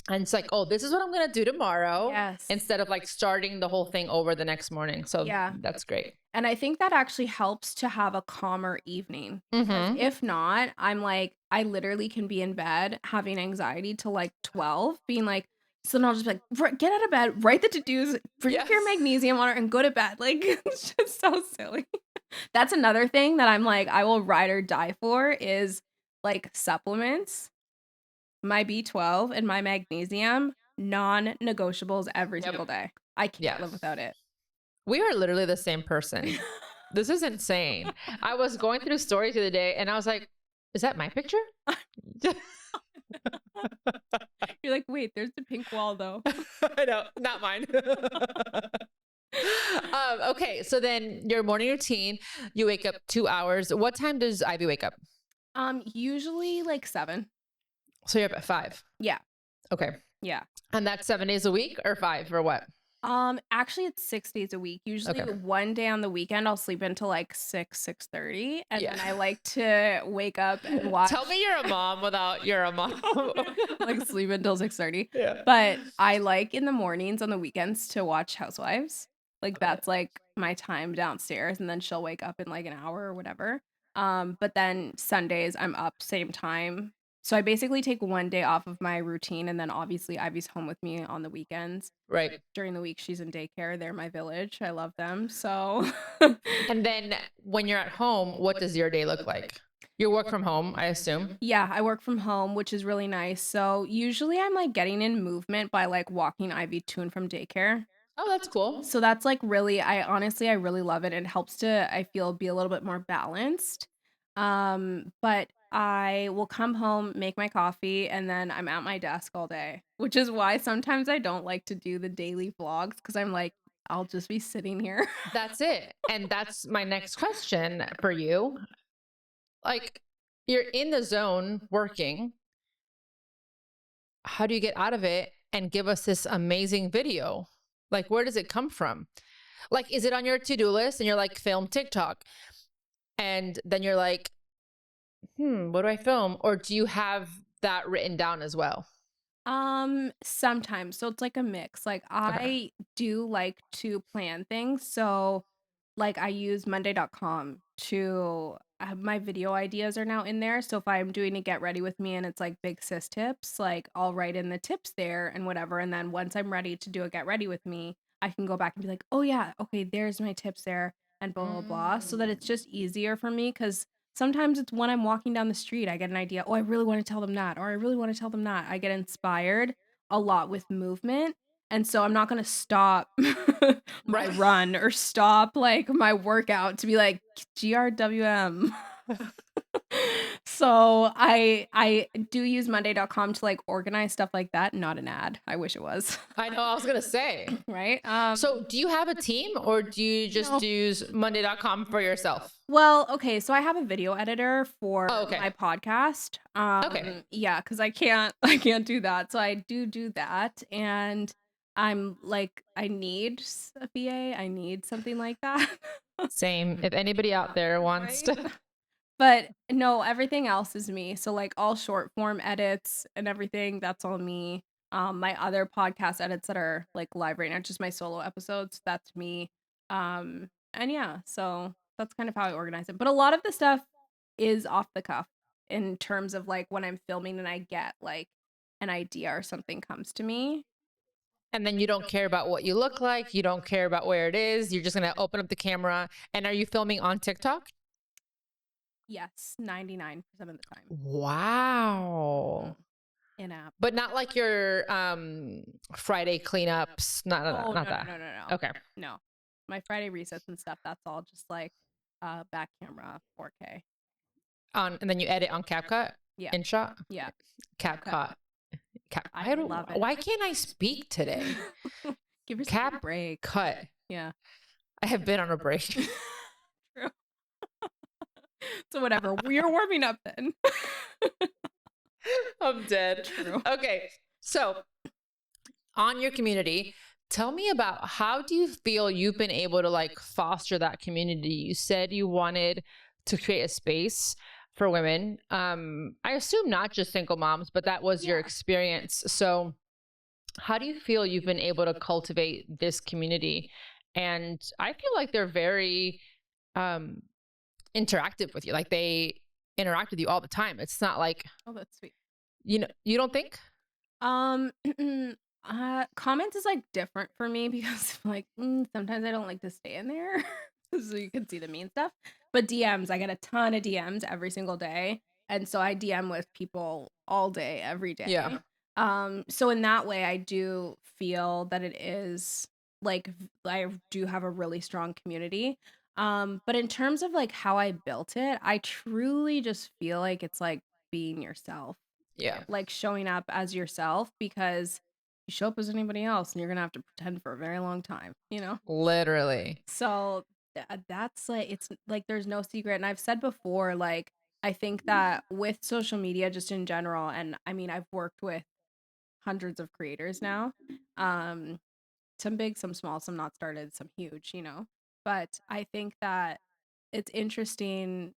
And it's like, oh, this is what I'm going to do tomorrow Yes. instead of like starting the whole thing over the next morning. So Yeah. that's great. And I think that actually helps to have a calmer evening because Hmm. if not, I'm like, I literally can be in bed having anxiety till like 12, being like, so then I'll just be like, Get out of bed, write the to dos, drink your Yes. magnesium water, and go to bed." Like, it's just so silly. That's another thing that I'm like, I will ride or die for is like supplements, my B12 and my magnesium, non negotiables every Yep. single day. I can't Yeah. live without it. We are literally the same person. This is insane. I was going through stories the other day and I was like, is that my picture? You're like, "Wait, there's the pink wall though." I know, not mine. Okay, so then your morning routine, you wake up 2 hours. What time does Ivy wake up? Usually like 7. So you're up at 5. Yeah, Okay. yeah. And that's 7 days a week or 5 or what? Actually it's 6 days a week. Usually Okay. one day on the weekend I'll sleep until like 6:30, and Yeah. then I like to wake up and watch Tell me you're a mom without you're a mom. like sleep until 6:30. Yeah. But I like in the mornings on the weekends to watch Housewives. Like Okay. that's like my time downstairs, and then she'll wake up in like an hour or whatever. But then Sundays I'm up same time. So I basically take one day off of my routine, and then obviously Ivy's home with me on the weekends. Right. During the week she's in daycare. They're my village. I love them. So And then when you're at home, what does your day look like? You work from home, I assume. yeah, I work from home, which is really nice. So usually I'm like getting in movement by like walking Ivy to and from daycare. Oh, that's cool. So that's like really I really love it. It helps to I feel be a little bit more balanced. But I will come home, make my coffee, and then I'm at my desk all day, which is why sometimes I don't like to do the daily vlogs because I'm like, I'll just be sitting here. That's it. And that's my next question for you. Like, you're in the zone working. How do you get out of it and give us this amazing video? Like, where does it come from? Like, is it on your to-do list and you're like, film TikTok? And then you're like, what do I film? Or do you have that written down as well? Sometimes. So it's like a mix. Like Okay. I do like to plan things. So like I use monday.com to have my video ideas are now in there. So if I'm doing a get ready with me and it's like big sis tips, like I'll write in the tips there and whatever. And then once I'm ready to do a get ready with me, I can go back and be like, oh yeah, okay, there's my tips there and blah blah blah. So that it's Mm. just easier for me because sometimes it's when I'm walking down the street, I get an idea, "Oh, I really wanna tell them that," or "I really wanna tell them that." I get inspired a lot with movement, and so I'm not gonna stop my Right. run or stop, like, my workout to be like, "GRWM." So I do use monday.com to like organize stuff like that, not an ad. I wish it was. I know, I was gonna say. Right? So do you have a team or do you just No. use Monday.com for yourself? Well, okay, so I have a video editor for Oh, okay. my podcast. Okay. Yeah, because I can't do that. So I do that, and I'm like, I need a VA. I need something like that. Same. If anybody out there wants Right? to. But no, everything else is me. So like all short form edits and everything, that's all me. My other podcast edits that are like live right now, just my solo episodes, that's me. And yeah, so that's kind of how I organize it. But a lot of the stuff is off the cuff in terms of like when I'm filming and I get like an idea or something comes to me. And then you don't care about what you look like. You don't care about where it is. You're just going to open up the camera. And are you filming on TikTok? Yes, 99% of the time. Wow. In app. But not like your Friday cleanups. Not Oh, not no, that. no, no, no, no. Okay. No. My Friday resets and stuff, that's all just like back camera 4K. And then you edit on CapCut? Yeah. InShot? Yeah. CapCut. I love it. Why can't I speak today? Give yourself a break. CapCut. Yeah. I have been on a break. True. So whatever. You're warming up then. I'm dead. True. Okay. So on your community, tell me about how do you feel you've been able to like foster that community? You said you wanted to create a space for women. I assume not just single moms, but that was your experience. So how do you feel you've been able to cultivate this community? And I feel like they're very interactive with you. Like they interact with you all the time. It's not like, Oh, that's sweet. you don't think? Comments is like different for me because like sometimes I don't like to stay in there so you can see the mean stuff. But DMs, I get a ton of DMs every single day, and so I DM with people all day, every day. Yeah. So in that way, I do feel that it is like I do have a really strong community. But in terms of like how I built it, I truly just feel like it's like being yourself, Yeah. like showing up as yourself, because you show up as anybody else and you're gonna have to pretend for a very long time, you know? Literally. So that's like, it's like there's no secret. And I've said before, like, I think that with social media, just in general, and I mean, I've worked with hundreds of creators now, um, some big, some small, some not started, some huge, you know? But I think that it's interesting,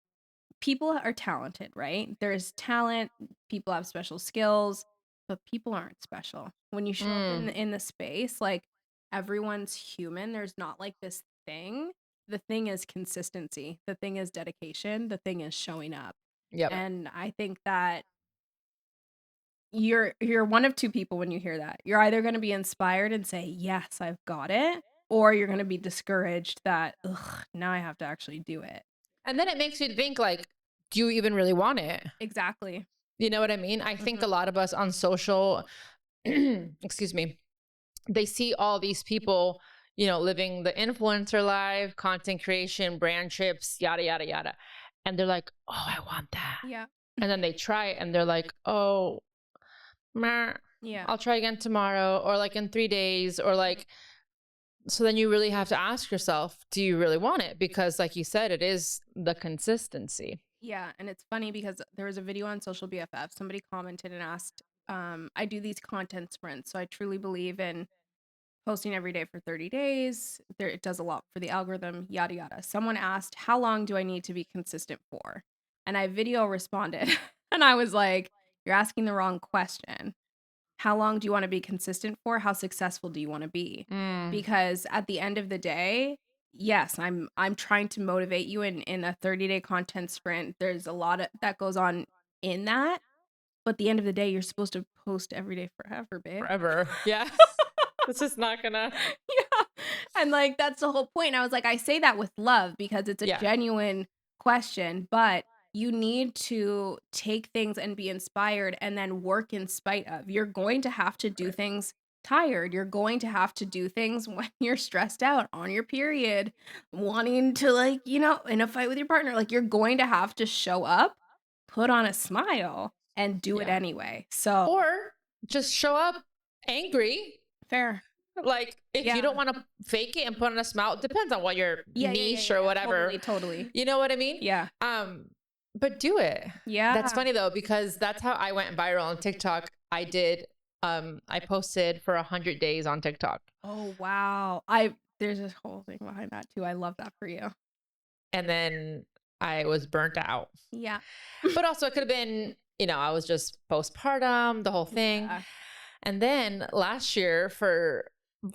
people are talented, right? There's talent, people have special skills, but people aren't special. When you show up in the space, like everyone's human. There's not like this thing. The thing is consistency. The thing is dedication. The thing is showing up. Yep. And I think that you're one of two people when you hear that. You're either going to be inspired and say, "Yes, I've got it," or you're going to be discouraged that, "Ugh, now I have to actually do it." And then it makes you think like, do you even really want it? Exactly. You know what I mean? I think a lot of us on social, excuse me, they see all these people, living the influencer life, content creation, brand trips, yada, yada, yada. And they're like, oh, I want that. Yeah. And then they try it and they're like, oh, meh, Yeah. I'll try again tomorrow or like in 3 days or like, so then you really have to ask yourself, do you really want it? Because like you said, it is the consistency. Yeah, and it's funny because there was a video on Social BFF. Somebody commented and asked, I do these content sprints, so I truly believe in posting every day for 30 days. There, it does a lot for the algorithm, yada yada. Someone asked, how long do I need to be consistent for? And I video responded, and I was like, you're asking the wrong question. How long do you want to be consistent for? How successful do you want to be? Because at the end of the day, yes, I'm trying to motivate you in a 30-day content sprint. There's a lot of that goes on in that. But at the end of the day, you're supposed to post every day forever, babe. Forever. Yeah. This is not gonna. Yeah. And like that's the whole point. And I was like, I say that with love because it's a genuine question, but you need to take things and be inspired and then work in spite of. You're going to have to do things tired. You're going to have to do things when you're stressed out, on your period, wanting to like, in a fight with your partner. Like you're going to have to show up put on a smile and do it anyway. So, or just show up angry. fair. Like, if you don't want to fake it and put on a smile, it depends on what your niche or whatever. Totally. You know what I mean? Yeah. But do it. Yeah. That's funny though, because that's how I went viral on TikTok. I posted for 100 days on TikTok. Oh, wow. There's this whole thing behind that too. I love that for you. And then I was burnt out. Yeah. But also it could have been, I was just postpartum, the whole thing. Yeah. And then last year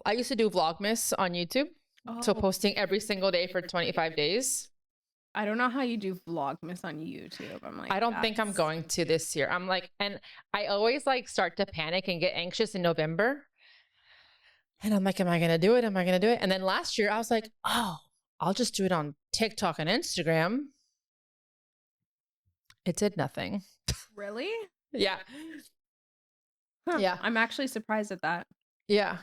I used to do Vlogmas on YouTube. Oh. So posting every single day for 25 days. I don't know how you do Vlogmas on YouTube. I'm like, I don't think I'm going to this year. I'm like, and I always like start to panic and get anxious in November. And I'm like, am I going to do it? Am I going to do it? And then last year I was like, oh, I'll just do it on TikTok and Instagram. It did nothing. Really? Yeah. Huh. Yeah. I'm actually surprised at that. Yeah.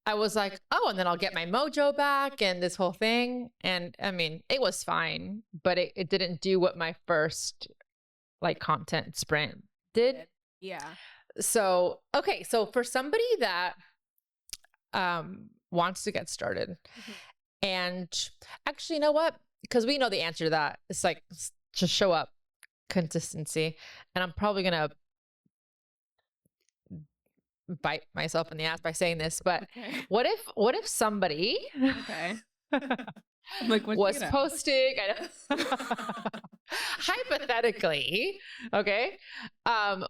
I was like, oh, and then I'll get my mojo back and this whole thing. And I mean, it was fine, but it didn't do what my first like content sprint did. Yeah. So, okay. So for somebody that wants to get started and actually, you know what? Because we know the answer to that. It's like, just show up, consistency. And I'm probably going to bite myself in the ass by saying this, but what if somebody like was posting, I know, hypothetically, okay,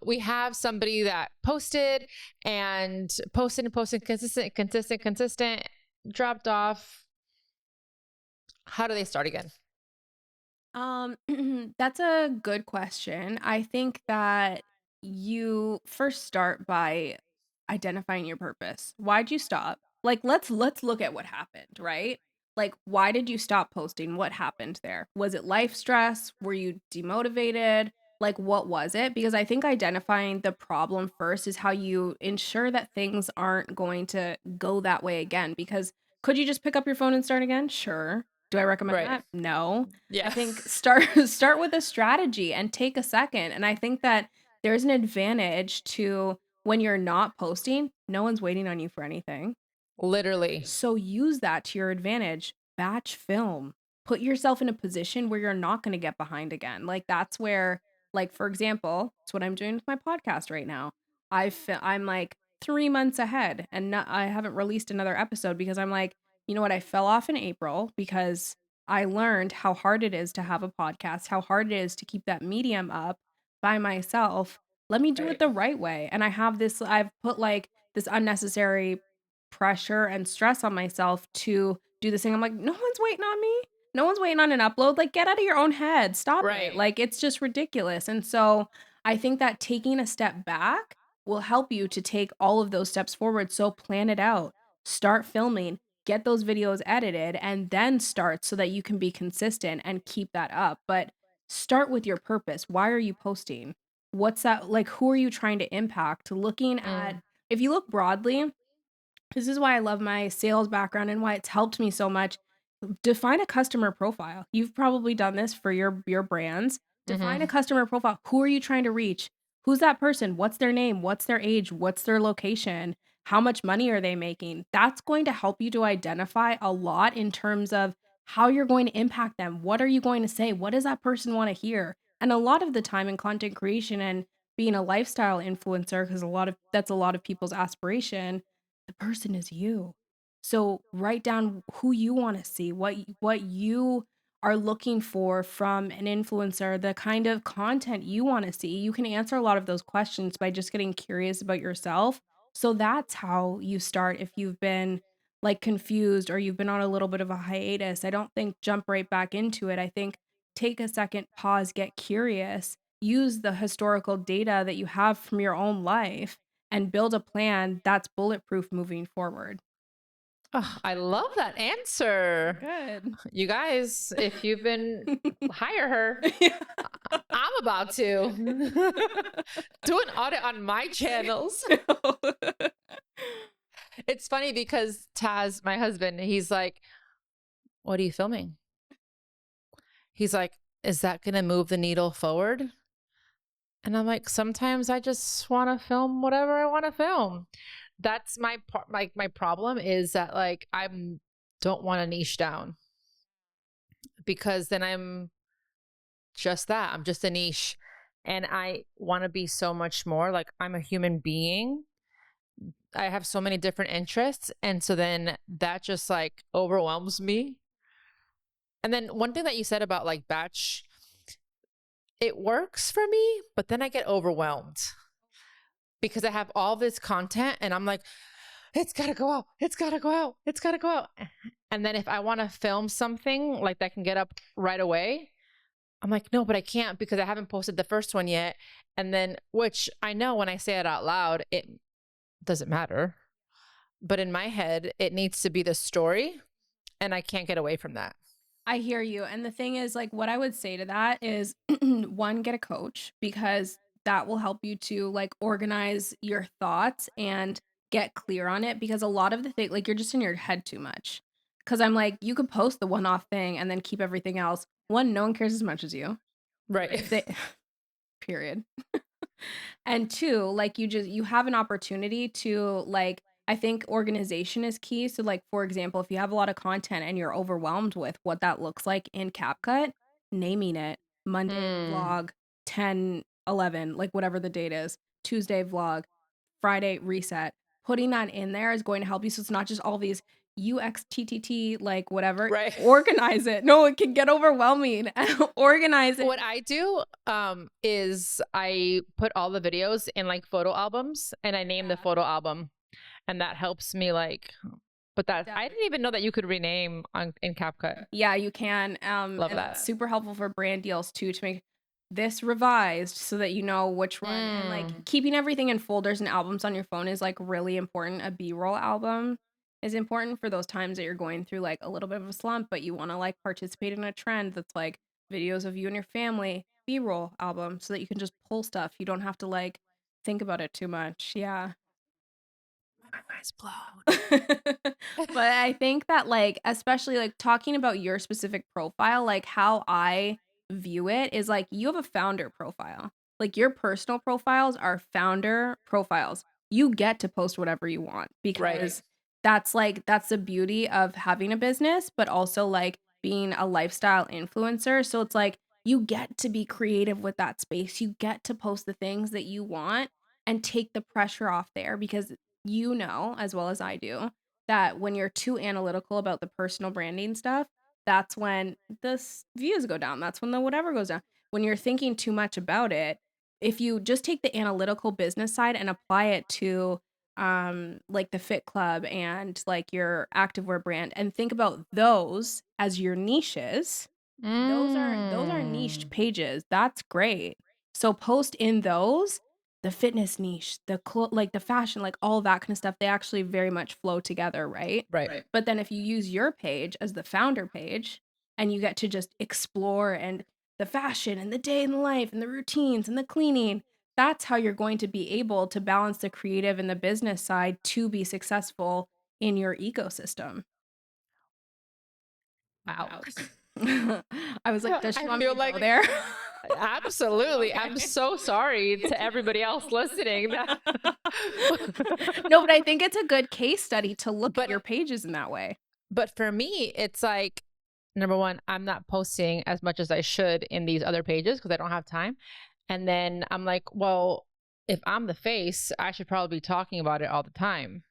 we have somebody that posted consistent, dropped off. How do they start again? That's a good question. I think that you first start by identifying your purpose. Why'd you stop? Like, let's look at what happened, right? Like, why did you stop posting? What happened there? Was it life stress? Were you demotivated? Like, what was it? Because I think identifying the problem first is how you ensure that things aren't going to go that way again. Because could you just pick up your phone and start again? Sure. Do I recommend that? No. Yeah. I think start with a strategy and take a second. And I think that there's an advantage to when you're not posting, no one's waiting on you for anything. Literally. So use that to your advantage. Batch film. Put yourself in a position where you're not going to get behind again. Like that's where, like for example, it's what I'm doing with my podcast right now. I'm like 3 months ahead, and I haven't released another episode because I'm like, you know what? I fell off in April because I learned how hard it is to have a podcast, how hard it is to keep that medium up by myself. Let me do it the right way. And I've put like this unnecessary pressure and stress on myself to do this thing. I'm like, no one's waiting on me. No one's waiting on an upload. Like, get out of your own head. Stop it. Like, it's just ridiculous. And so I think that taking a step back will help you to take all of those steps forward. So plan it out, start filming, get those videos edited, and then start so that you can be consistent and keep that up. But start with your purpose. Why are you posting? What's that? Like, who are you trying to impact? Looking at, if you look broadly, this is why I love my sales background and why it's helped me so much. Define a customer profile. You've probably done this for your brands. Define a customer profile. Who are you trying to reach? Who's that person? What's their name? What's their age? What's their location? How much money are they making? That's going to help you to identify a lot in terms of how you're going to impact them. What are you going to say? What does that person want to hear? And a lot of the time in content creation and being a lifestyle influencer, because that's a lot of people's aspiration, the person is you. So write down who you want to see, what you are looking for from an influencer, the kind of content you want to see. You can answer a lot of those questions by just getting curious about yourself. So that's how you start if you've been like confused or you've been on a little bit of a hiatus. I don't think jump right back into it. I think take a second, pause, get curious, use the historical data that you have from your own life and build a plan that's bulletproof moving forward. Oh, I love that answer. Good. You guys, if you've been, hire her. I'm about to do an audit on my channels. It's funny because Taz, my husband, he's like, what are you filming? He's like, is that going to move the needle forward? And I'm like, sometimes I just want to film whatever I want to film. That's my part. Like my problem is that like don't want to niche down because then I'm just that. I'm just a niche. And I want to be so much more. Like I'm a human being. I have so many different interests. And so then that just like overwhelms me. And then one thing that you said about like batch, it works for me, but then I get overwhelmed because I have all this content and I'm like, it's got to go out. It's got to go out. It's got to go out. And then if I want to film something like that can get up right away, I'm like, no, but I can't because I haven't posted the first one yet. And then, which I know when I say it out loud, it doesn't matter. But in my head, it needs to be the story. And I can't get away from that. I hear you. And the thing is, like, what I would say to that is one, get a coach because that will help you to like organize your thoughts and get clear on it. Because a lot of the thing, like, you're just in your head too much. Cause I'm like, you could post the one off thing and then keep everything else. One, no one cares as much as you. Right. If they, period. And two, like you have an opportunity to like I think organization is key. So like for example, if you have a lot of content and you're overwhelmed with what that looks like in CapCut, naming it Monday Mm, vlog 10/11, like whatever the date is, Tuesday vlog, Friday reset. Putting that in there is going to help you so it's not just all these UXTTT like whatever. right. Organize it. No, it can get overwhelming. Organize it. What I do is I put all the videos in like photo albums and I name the photo album. And that helps me like, but that I didn't even know that you could rename in CapCut. Yeah, you can. Love And that. it's super helpful for brand deals too to make this revised so that you know which one. And like keeping everything in folders and albums on your phone is like really important. A B-roll album is important for those times that you're going through like a little bit of a slump, but you want to like participate in a trend that's like videos of you and your family, B-roll album, so that you can just pull stuff. You don't have to like think about it too much. Yeah. My mind's blown. But I think that, like, especially, like, talking about your specific profile, like, how I view it is, like, you have a founder profile. Like, your personal profiles are founder profiles. You get to post whatever you want Right. because that's the beauty of having a business, but also, like, being a lifestyle influencer. So it's like, you get to be creative with that space. You get to post the things that you want and take the pressure off there because you know, as well as I do, that when you're too analytical about the personal branding stuff, that's when views go down. That's when the whatever goes down. When you're thinking too much about it, if you just take the analytical business side and apply it to like the Fit Club and like your activewear brand and think about those as your niches, those are niched Mm. pages. That's great. So post in those, the fitness niche, like the fashion, like all that kind of stuff, they actually very much flow together, right? Right. But then if you use your page as the founder page and you get to just explore and the fashion and the day in the life and the routines and the cleaning, that's how you're going to be able to balance the creative and the business side to be successful in your ecosystem. Wow. I was like, does she I want me feel to go like there? absolutely. I'm Okay. so sorry to everybody else listening. No, but I think it's a good case study to look at But your pages in that way. but for me, it's like number one, I'm not posting as much as I should in these other pages because I don't have time. And then I'm like, well, if I'm the face, I should probably be talking about it all the time.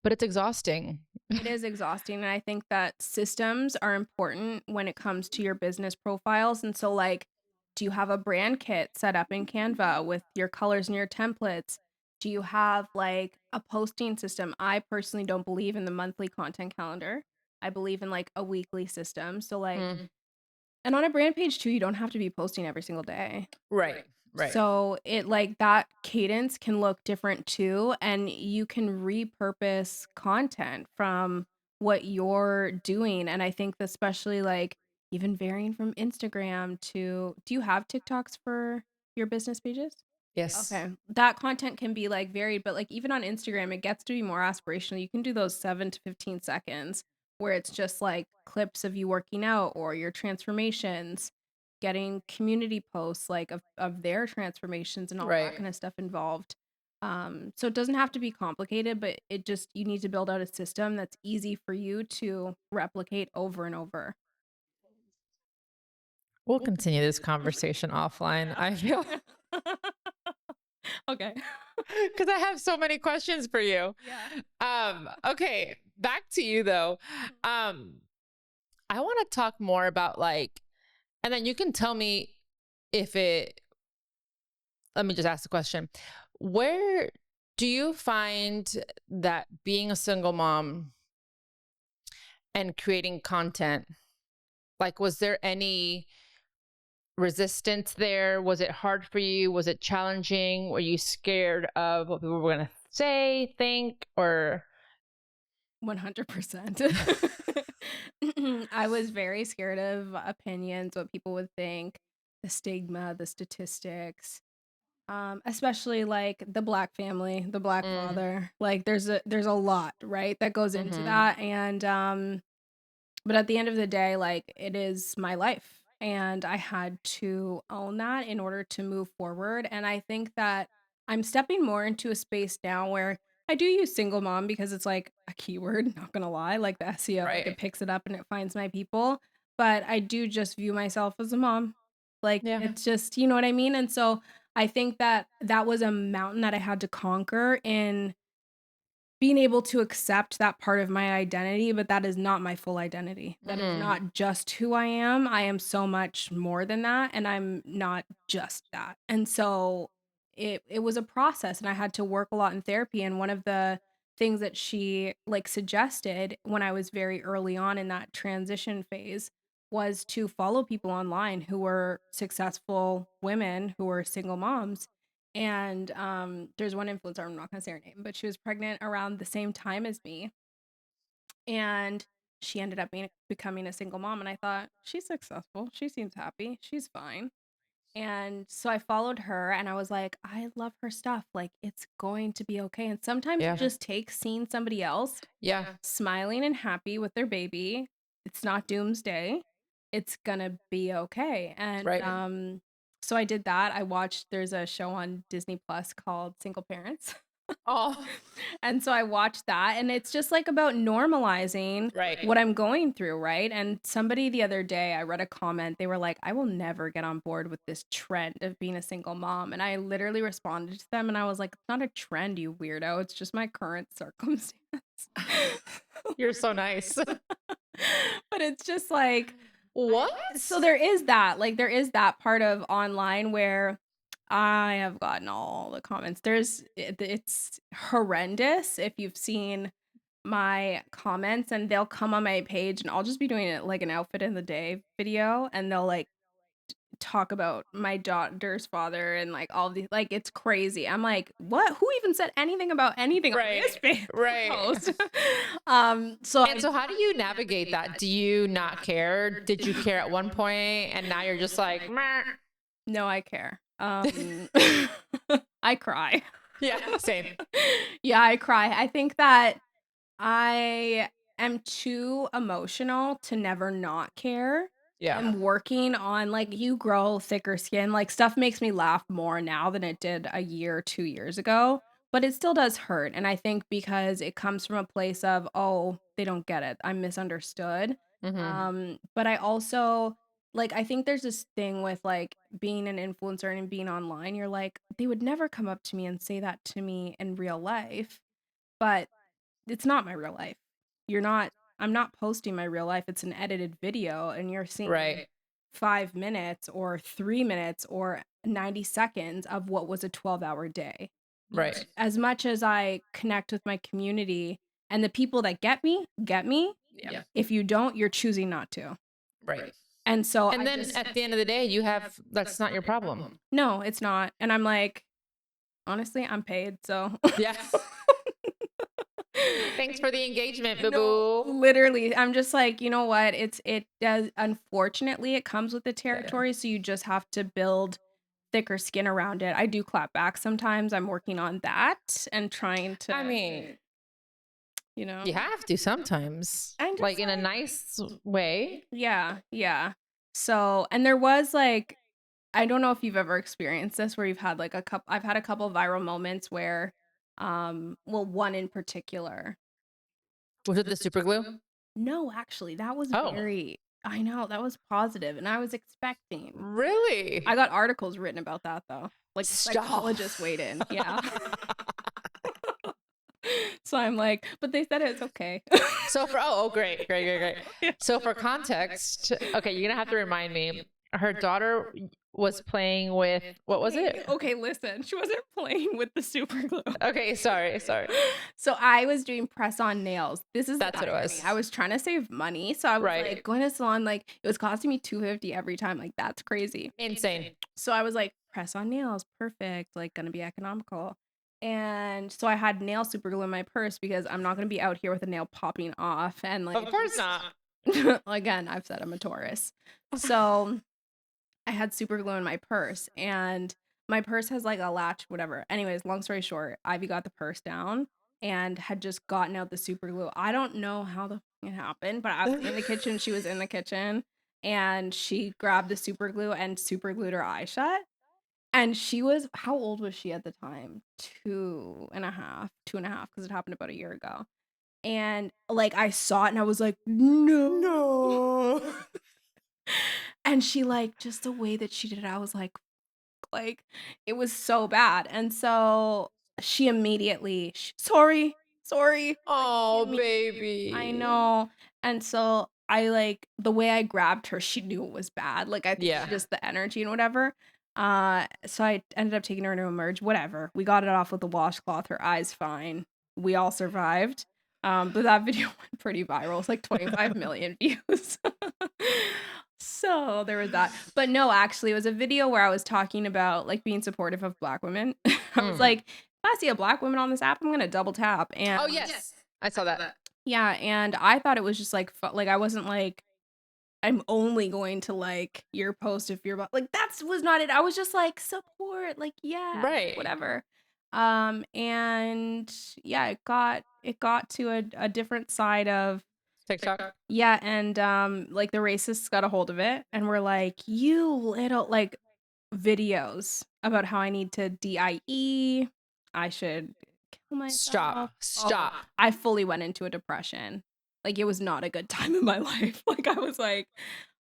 But it's exhausting. It is exhausting, and I think that systems are important when it comes to your business profiles, and so, like, do you have a brand kit set up in Canva with your colors and your templates? Do you have, like, a posting system? I personally don't believe in the monthly content calendar. I believe in, like, a weekly system, so, like Mm, and on a brand page too, you don't have to be posting every single day. right. Right. So it like that cadence can look different too, and you can repurpose content from what you're doing. And I think especially like even varying from Instagram to do you have TikToks for your business pages? Yes. Okay. That content can be like varied, but like even on Instagram, it gets to be more aspirational. You can do those 7 to 15 seconds where it's just like clips of you working out or your transformations getting community posts like of their transformations and all that Right. kind of stuff involved. So it doesn't have to be complicated, but you need to build out a system that's easy for you to replicate over and over. We'll continue this conversation offline. I feel Okay. because I have so many questions for you. Yeah. Okay, back to you though. Um, I want to talk more about like, and then you can tell me if it, let me just ask the question. Where do you find that being a single mom and creating content, like, was there any resistance there? Was it hard for you? Was it challenging? Were you scared of what people were going to say, think, or? 100%. I was very scared of opinions, what people would think, the stigma, the statistics, especially like the Black family, the Black Mm, father. Like there's a lot, right, that goes into mm-hmm. that. And but at the end of the day, like it is my life. And I had to own that in order to move forward. And I think that I'm stepping more into a space now where I do use single mom because it's like a keyword, not gonna lie. Like the SEO, like it Right. picks it up and it finds my people. But I do just view myself as a mom. Like Yeah. it's just, you know what I mean? And so I think that that was a mountain that I had to conquer in being able to accept that part of my identity, but that is not my full identity. That is Mm, not just who I am. I am so much more than that, and I'm not just that. And so it was a process, and I had to work a lot in therapy. And one of the things that she like suggested when I was very early on in that transition phase was to follow people online who were successful women who were single moms, and there's one influencer, I'm not gonna say her name, but she was pregnant around the same time as me, and she ended up becoming a single mom. And I thought, she's successful, she seems happy, she's fine. And so I followed her and I was like, I love her stuff. Like, it's going to be okay. And sometimes it yeah. just takes seeing somebody else Yeah. smiling and happy with their baby. It's not doomsday. It's gonna be okay. And Right. so I did that. I watched there's a show on Disney Plus called Single Parents. Oh, And so I watched that, and it's just like about normalizing right. what I'm going through, right? And somebody the other day, I read a comment, they were like, I will never get on board with this trend of being a single mom. And I literally responded to them and I was like, it's not a trend, you weirdo. It's just my current circumstance. You're so nice. But it's just like, What? so there is that, like, there is that part of online where I have gotten all the comments. It's horrendous if you've seen my comments, and they'll come on my page and I'll just be doing it like an outfit in the day video, and they'll like talk about my daughter's father and like all these, like it's crazy. I'm like, what? Who even said anything about anything on Right. this Right. post? And so how do you navigate that? Do you not care? Did you care at one point and now you're just like, meh? No, I care. I cry. Yeah, same. Yeah, I cry. I think that I am too emotional to never not care. Yeah. I'm working on, like, you grow thicker skin. Like, stuff makes me laugh more now than it did a year, 2 years ago, but it still does hurt. And I think because it comes from a place of, oh, they don't get it. I'm misunderstood. Hmm. But I also like I think there's this thing with like being an influencer and being online. You're like, they would never come up to me and say that to me in real life, but it's not my real life. You're not I'm not posting my real life. It's an edited video and you're seeing Right. 5 minutes or 3 minutes or 90 seconds of what was a 12-hour day. Right. As much as I connect with my community and the people that get me. Yeah. If you don't, you're choosing not to. Right. And so And then at the end of the day, you have, that's not your problem. no, it's not. And I'm like, honestly, I'm paid, so Yeah. Thanks for the engagement, boo no, boo. literally, I'm just like, you know what? It does, unfortunately, it comes with the territory, so you just have to build thicker skin around it. I do clap back sometimes. I'm working on that and trying to, I mean, you know, you have to sometimes, I'm just like in a nice way. yeah, yeah. So, and there was like, I don't know if you've ever experienced this where you've had like a couple, I've had a couple viral moments where, well, one in particular. Was it the super glue? No, actually, that was Oh, I know, that was positive, and I was expecting. I really? got articles written about that though. Like the Stop. psychologist weighed in. Yeah. So I'm like, but they said it's okay. So for oh, great, great, great, great. Yeah. So for context, okay, you're gonna have to remind me. Her daughter was playing with what was Okay, it? okay, listen. She wasn't playing with the super glue. Okay, sorry, sorry. So I was doing press on nails. This is the That's what it irony. was. I was trying to save money, so I was Right. like going to salon, like it was costing me 250 every time. Like that's crazy. Insane. So I was like, press on nails, perfect, like gonna be economical. And so I had nail super glue in my purse because I'm not gonna be out here with a nail popping off and like Of course not. again, I've said I'm a Taurus. So I had super glue in my purse and my purse has like a latch, whatever. Anyways, long story short, Ivy got the purse down and had just gotten out the super glue. I don't know how the it happened, but I was in the kitchen, she was in the kitchen, and she grabbed the super glue and super glued her eye shut. And she was, how old was she at the time? 2.5, 2.5, because it happened about a year ago. And like I saw it and I was like, no. No. And she like just the way that she did it, I was like it was so bad. And so she immediately, sorry, sorry, like she Oh, I baby. know. And so I like the way I grabbed her, she knew it was bad. Like I think Yeah. she just the energy and whatever. So I ended up taking her to Emerge, whatever. We got it off with the washcloth, her eyes fine. We all survived. But that video went pretty viral. It's like 25 million views. So there was that. But no, actually, it was a video where I was talking about like being supportive of Black women. I was Mm. like, if I see a Black woman on this app, I'm gonna double tap. And Oh, yes. I saw that. yeah, and I thought it was just like like I wasn't like I'm only going to like your post if you're about like that's was not it. I was just like support, like yeah, Right. whatever. And yeah, it got to a different side of TikTok. yeah, and like the racists got a hold of it and were like, you little like videos about how I need to DIE, I should kill Stop. myself. Stop. I fully went into a depression. Like it was not a good time in my life. Like I was like,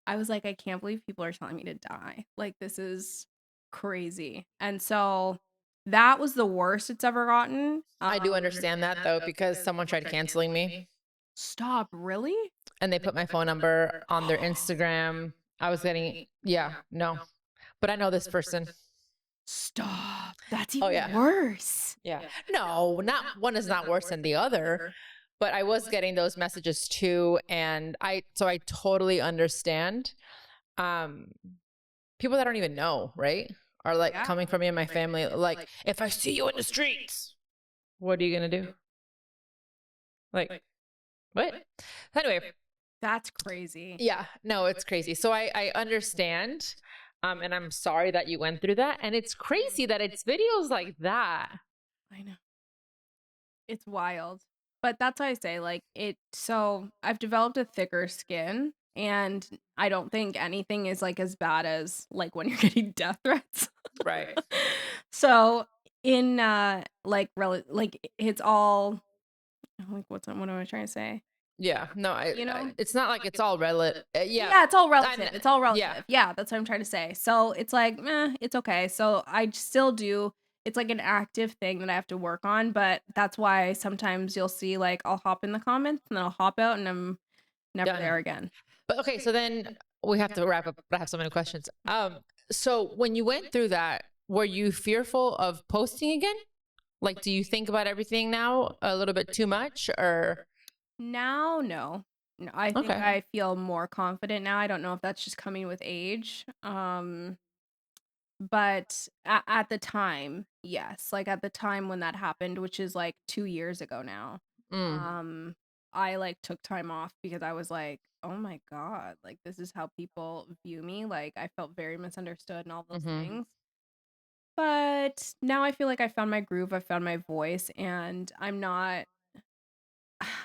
I can't believe people are telling me to die. Like this is crazy. And so that was the worst it's ever gotten. I do understand that though, because someone tried canceling me Stop, really? and they put my phone number on their Instagram. I was getting, yeah, no. But I know this person. Stop. That's Oh, even yeah. worse. Yeah. No, not one is not worse than the other, but I was getting those messages too. And so I totally understand. Um, People that I don't even know, right? Are like Yeah. coming from me and my family. Like, if I see you in the streets, what are you going to do? Like, what? Anyway, That's crazy. yeah, no, it's crazy. So I understand. And I'm sorry that you went through that. And it's crazy that it's videos like that. I know. It's wild. But that's why I say like so I've developed a thicker skin and I don't think anything is like as bad as like when you're getting death threats. Right. So in like it's all like what am I trying to say? Yeah. No, You know? it's not like it's all relative. Yeah. Yeah, it's all relative. And It's all yeah. relative. Yeah, that's what I'm trying to say. So it's like, meh, it's okay. So I still do. It's like an active thing that I have to work on, but that's why sometimes you'll see like I'll hop in the comments and then I'll hop out and I'm never Done. there again. But okay, so then we have to wrap up. I have so many questions. So when you went through that, were you fearful of posting again? Like, do you think about everything now a little bit too much, or Now, no. No, I think okay? I feel more confident now. I don't know if that's just coming with age. But at the time, yes. Like at the time when that happened, which is like 2 years ago now. Mm, Um, I like took time off because I was like, "Oh my God, like this is how people view me." Like I felt very misunderstood and all those mm-hmm. things. But now I feel like I found my groove, I found my voice, and I'm not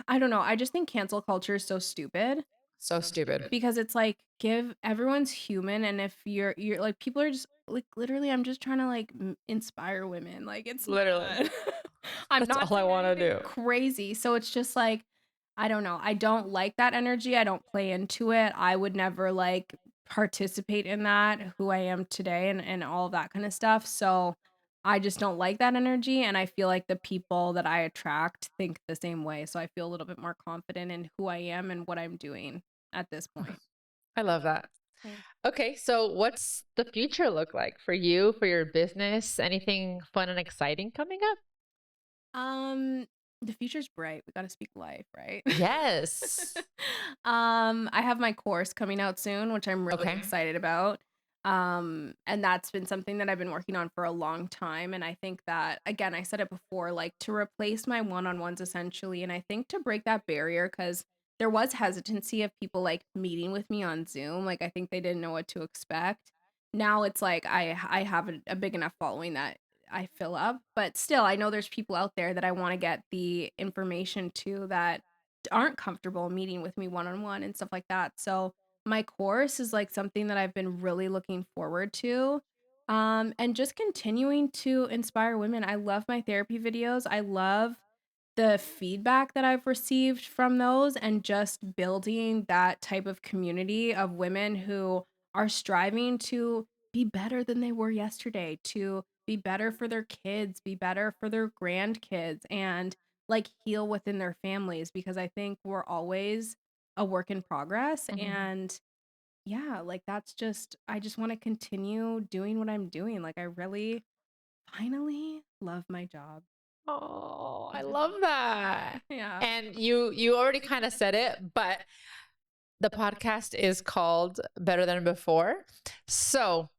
I don't know. I just think cancel culture is so stupid. So stupid. because it's like give everyone's human, and if you're like people are just like literally I'm just trying to like inspire women, like it's Literally. not I'm That's not all I saying want to anything do. crazy, so it's just like I don't know, I don't like that energy, I don't play into it, I would never like participate in that, who I am today and all that kind of stuff. So I just don't like that energy, and I feel like the people that I attract think the same way, so I feel a little bit more confident in who I am and what I'm doing at this point. I love that. Thanks. Okay, so what's the future look like for you, for your business? Anything fun and exciting coming up? Um, the future's bright. We gotta speak life, right? Yes. I have my course coming out soon, which I'm really Okay. excited about. And that's been something that I've been working on for a long time. And I think that, again, I said it before, like to replace my one-on-ones essentially. And I think to break that barrier, because there was hesitancy of people like meeting with me on Zoom. Like I think they didn't know what to expect. Now it's like I have a big enough following that I fill up, but still I know there's people out there that I want to get the information to that aren't comfortable meeting with me one on one and stuff like that. So my course is like something that I've been really looking forward to. And just continuing to inspire women. I love my therapy videos. I love the feedback that I've received from those, and just building that type of community of women who are striving to be better than they were yesterday, to be better for their kids, be better for their grandkids, and like heal within their families, because I think we're always a work in progress. Mhm. And yeah, like that's just, I just want to continue doing what I'm doing. Like I really finally love my job. Oh, I love that. Yeah. And you already kind of said it, but the podcast is called Better Than Before. So,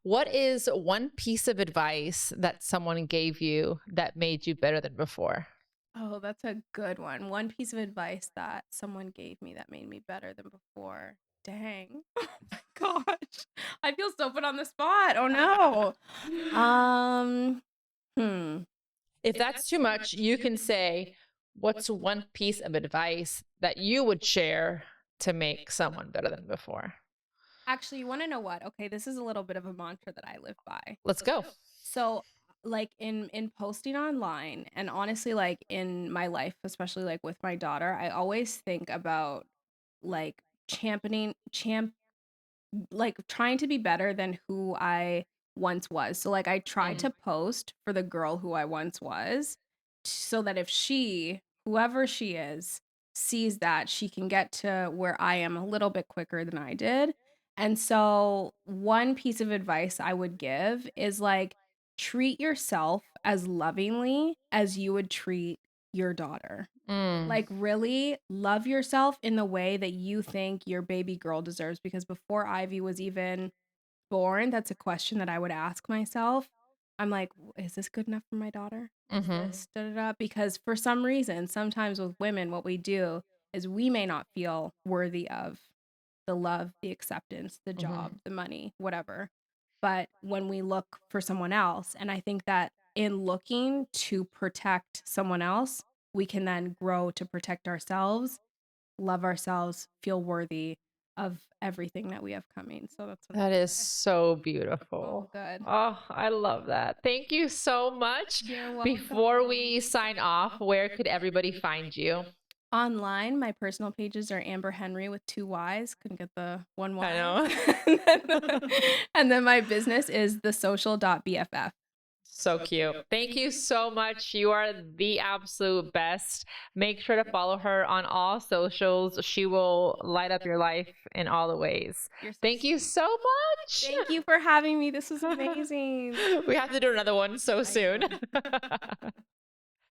what is one piece of advice that someone gave you that made you better than before? Oh, that's a good one. One piece of advice that someone gave me that made me better than before. Dang. Oh my gosh. I feel so put on the spot. Oh no. Um, hmm. If that's too much, you can say, what's one piece of advice that you would share to make someone better than before? Actually, you want to know what? Okay, this is a little bit of a mantra that I live by. Let's go. So, like in posting online, and honestly like in my life, especially like with my daughter, I always think about like champ like trying to be better than who I once was. So like I try Mm. to post for the girl who I once was, so that if she, whoever she is, sees that, she can get to where I am a little bit quicker than I did. And so one piece of advice I would give is like treat yourself as lovingly as you would treat your daughter. Mm. Like, really love yourself in the way that you think your baby girl deserves, because before Ivy was even born, that's a question that I would ask myself. I'm like, Is this good enough for my daughter? Is Mm-hmm. this da da da?" Because for some reason, sometimes with women, what we do is we may not feel worthy of the love, the acceptance, the Mm-hmm. job, the money, whatever. But when we look for someone else, and I think that in looking to protect someone else, we can then grow to protect ourselves, love ourselves, feel worthy of everything that we have coming. So that's what I That would is say. so Oh, beautiful. good. Oh, I love that. Thank you so much. You're Before welcome. we sign off, where could everybody find you? Online, my personal pages are Amber Henry with two Y's. Couldn't get the one Y. I know. And then my business is thesocial.bff. So cute. Thank you so much. You are the absolute best. Make sure to follow her on all socials. She will light up your life in all the ways. You're so Thank you sweet. so much. Thank you for having me. This was amazing. We have to do another one so I soon. know.